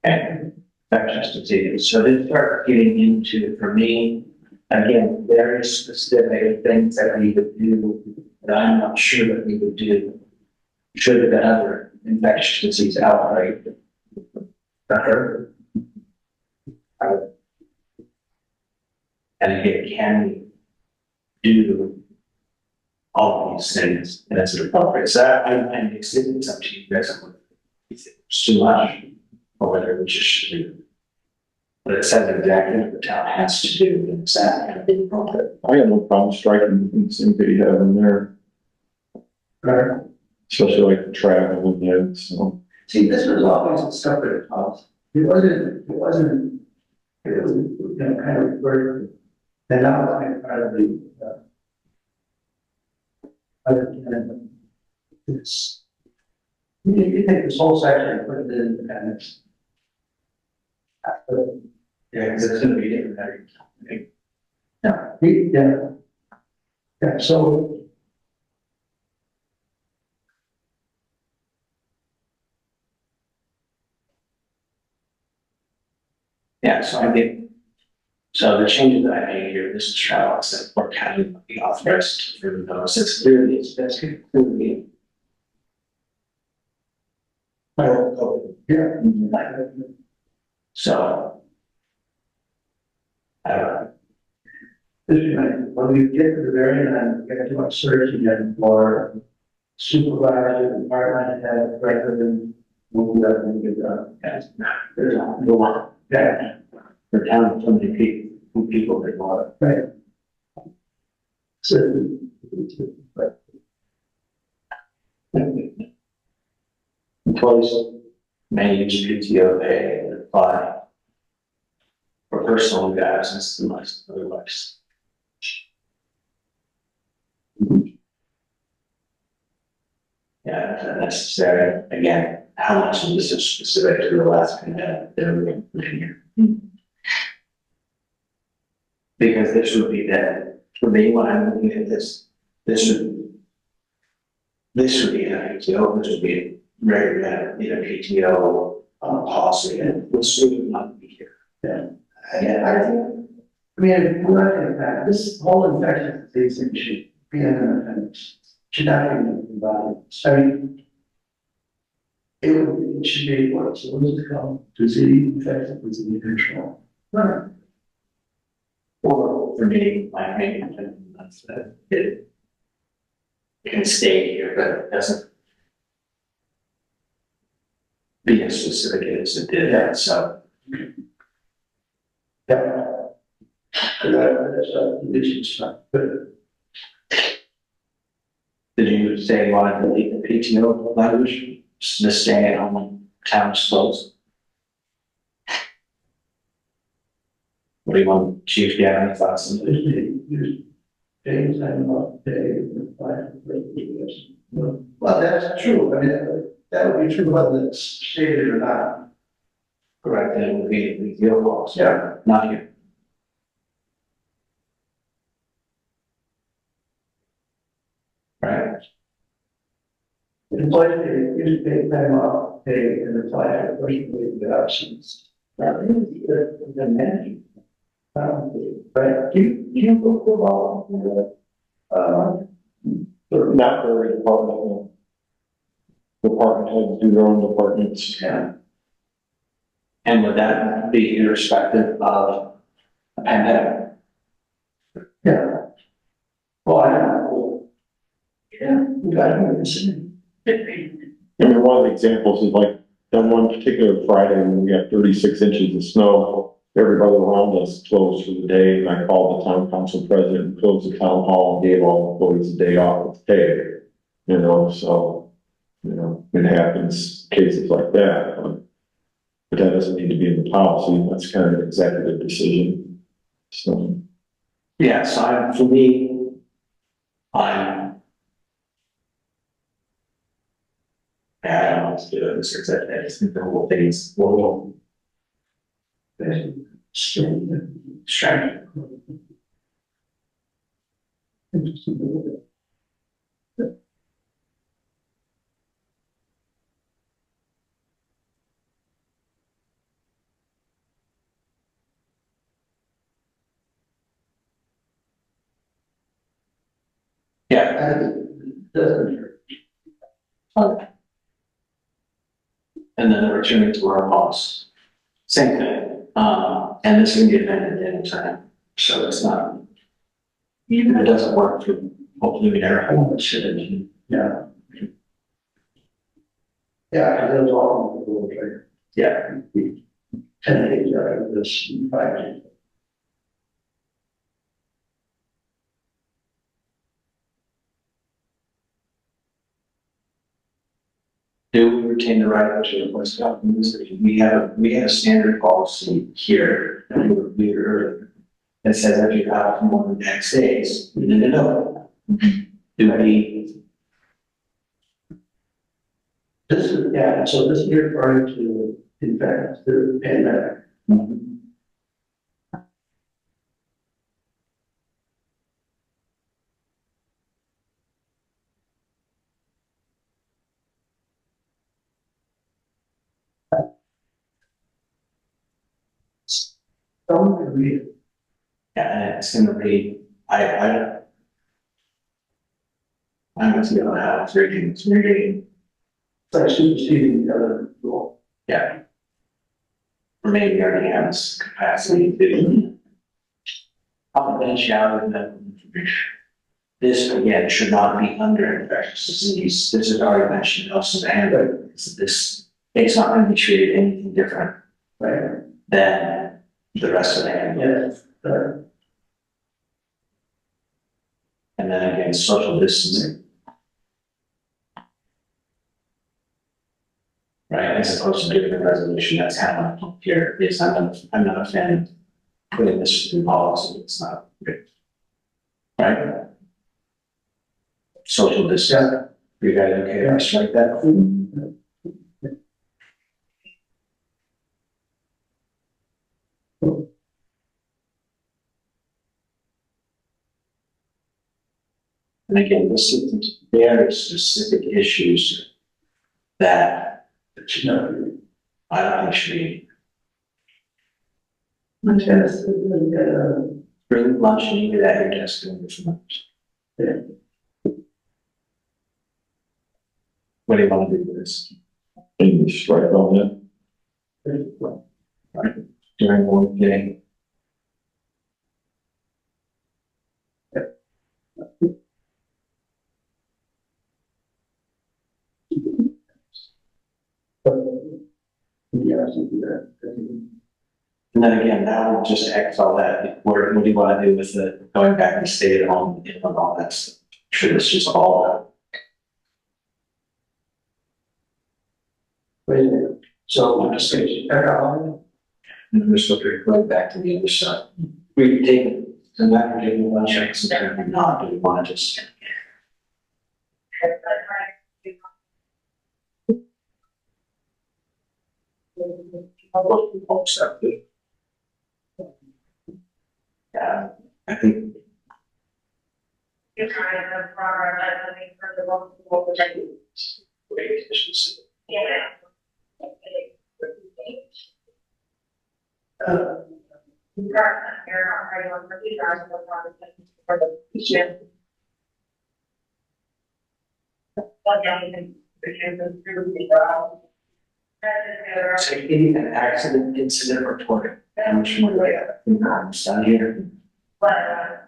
And that's just a thing. So they start getting into, for me, again, very specific things that we would do that I'm not sure that we would do. Should have been other infectious disease outbreak. Better. And again, can we do all of these things? And it's appropriate. So I'm excited. It's up to you guys. If it's too much, or whether we just should do it. But it says exactly what the town has to do. And it's that kind of thing. I have no problem striking the things that you have in there, Right. especially like the travel and that, so. See, this was always a separate policy. It wasn't, it was, kind of referred to. And now it's kind of part of the, it's, you take this whole section and put it in the appendix. Yeah, because it's going to be different every time. Yeah, so. Yeah, so I think, so the changes that I made here, this is trial, except for county will be authorized for the notice, it's clearly, it's clearly. Yeah. So. I don't know. when we get to the very end, we have to much search again for supervisor, department head, president, move that and get done. Yes. There's no one. Yeah, For town, so many people that want it. right. So, but Employees may use PTO pay and apply for personal leave absence unless otherwise. Yeah, if necessary. Again, how much of this is specific to the last pandemic that we're looking here? Because this would be that, for me, when I'm looking at this, this would be a PTO, this would be regular, PTO policy, and this would not be here. yeah, I think, I mean, we're not gonna pass, this whole infectious disease thing should be in an appendix. Should not be in the body. I mean, it should be what, so what is it called? Disease, infectious disease control. Right. Or for me, my opinion, that's that it can stay here, but it doesn't be as specific as it did, so. Yeah. That's religious stuff, but Did you say you wanted to leave the PTO language, just staying on town's clothes? What do you want, Chief, do you have any thoughts on it? there's days and not days. Well, that's true. I mean, that would be true whether it's stated or not. Correct, then it would be the PTO laws. Yeah. Not here. Right, Employees pay, use paid time off, pay, and apply for personal leave of absence. That is the management. Right, you go for all, Not for every department, no. Department heads do their own departments. yeah, and would that be irrespective of a pandemic? yeah. Well, I don't know. Yeah, we got to listen. I mean, one of the examples is like that one particular Friday when we got 36 inches of snow, everybody around us closed for the day, and I called the town council president and closed the town hall and gave all employees a day off with pay. So, it happens, cases like that, but that doesn't need to be in the policy, that's kind of an executive decision. So, Yeah, so for me, I don't know what to do with this, except I just think the whole thing is a little strange. Yeah, Doesn't hurt. and then returning to our boss. Same thing, and this can be amended at any time, so it's not. Even if it doesn't work for, hopefully we never have one that should. Yeah. Yeah, because it was all a little trigger. Yeah, 10 days out of this, 5 days. do we retain the right to request documents? We have a standard policy here, that we reviewed earlier, that says if you have for more than X days, you need to know. Do we? This is, yeah, so this is referring to, in fact, the pandemic. Don't agree. Yeah, and it's gonna be, I'm gonna see how it's reading, It's like superseding the other rule. yeah. Or maybe already has capacity to. confidentiality of medical information. This again should not be under infectious disease. This is already mentioned also and this it's not going to be treated anything different Right. than the rest of the animal. Yes. Right. And then again, social distancing. Right, as opposed to doing a resolution that's kind of here, is I'm not a fan of putting this through policy, it's not good. Right? Social distancing, you guys okay, I strike that? And again, this is very specific issues that, you know, I don't think should be. Yes. Bring lunch and eat it at your desk and with lunch. What do you want to do with this? And you strike on that. During one day? And then again, now we'll just X all that, what do you want to do with it, going back and stay at home and all that stuff? Sure, this just all, So I'm just saying, and we're still going back to the other side. We take, so now we're taking lunch breaks and everything, not, do we want to just? Yeah, I think. Safety and accident incident reporting, how much more do we have? Down here.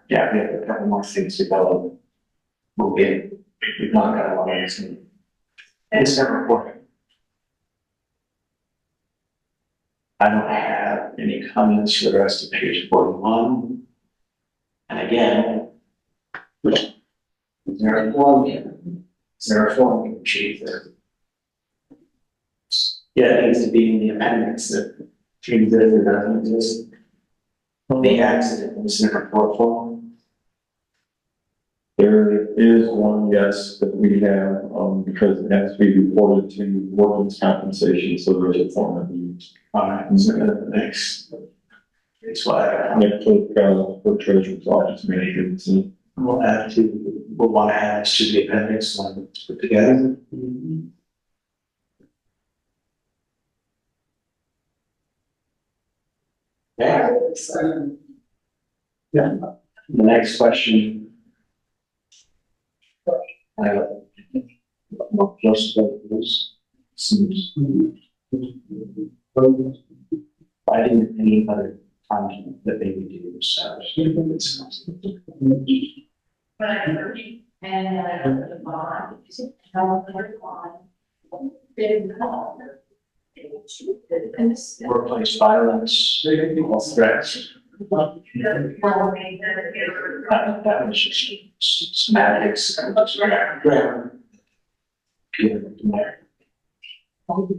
Yeah, we have a couple more things to go. We'll get, we've not got a lot of this. Incident reporting. I don't have any comments for the rest of page 41. And again, is there a form here? Is there a form we can achieve there? Yeah, it needs to be in the appendix that exists or doesn't exist. The accident incident report form. There is one, yes, that we have, because it has to be reported to workers' compensation, so there's a form that we use. All right, so the next. It's what I Yeah, for treasurer's office managers, and we'll add to, we'll want to add this to the appendix when it's put together. Yeah. Yeah. The next question. Most of those seems. Finding any other content that they would do, so. Workplace violence, or threats. That was just semantics. Grammar.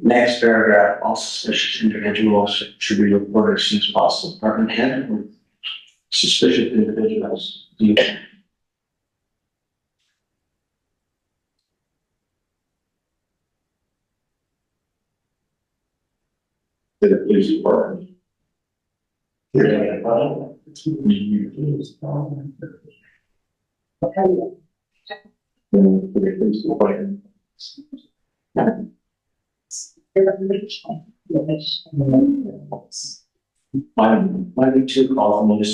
Next paragraph, all suspicious individuals should be reported as soon as possible. Department head, or suspicious individuals. Do you? to the police department. To the police department. Might be too called from the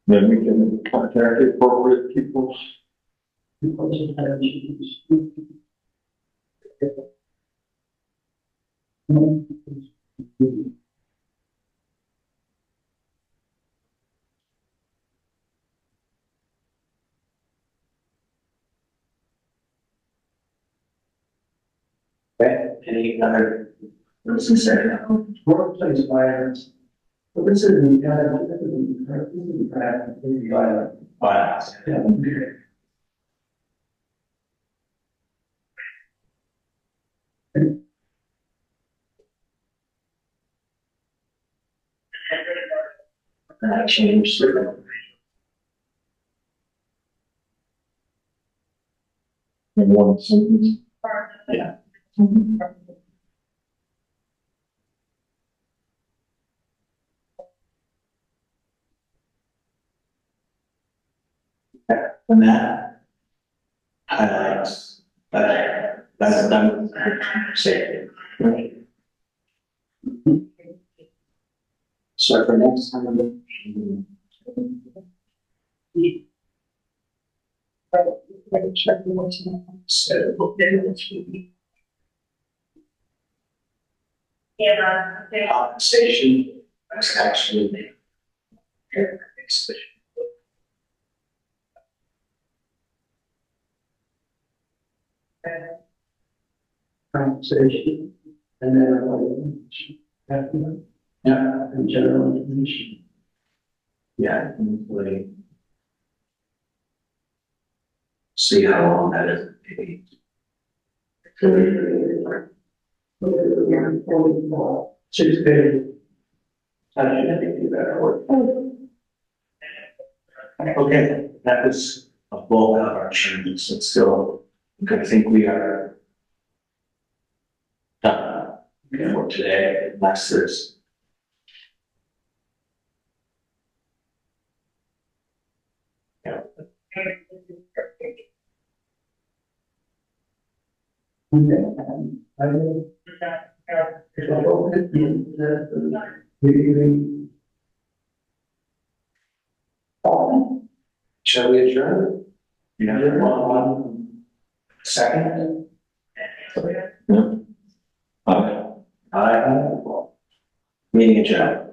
Then we can contact the appropriate people. Okay, any other? What's he say? Workplace violence. But this is, this is violent. Violence. Yeah. That changed. In one sentence. Yeah. And that highlights that's done safety. So for next time. Compensation is actually. Conversation, and then Yeah, and general information. yeah, including. See how long that is. Maybe. Six pages. I should do better work. Okay, that was a bulk of our changes, and still, I think we are done for today, unless there's. Yeah. I will. If I don't hit the. Shall we adjourn? You know, one second. Aye. Aye. Meeting adjourned.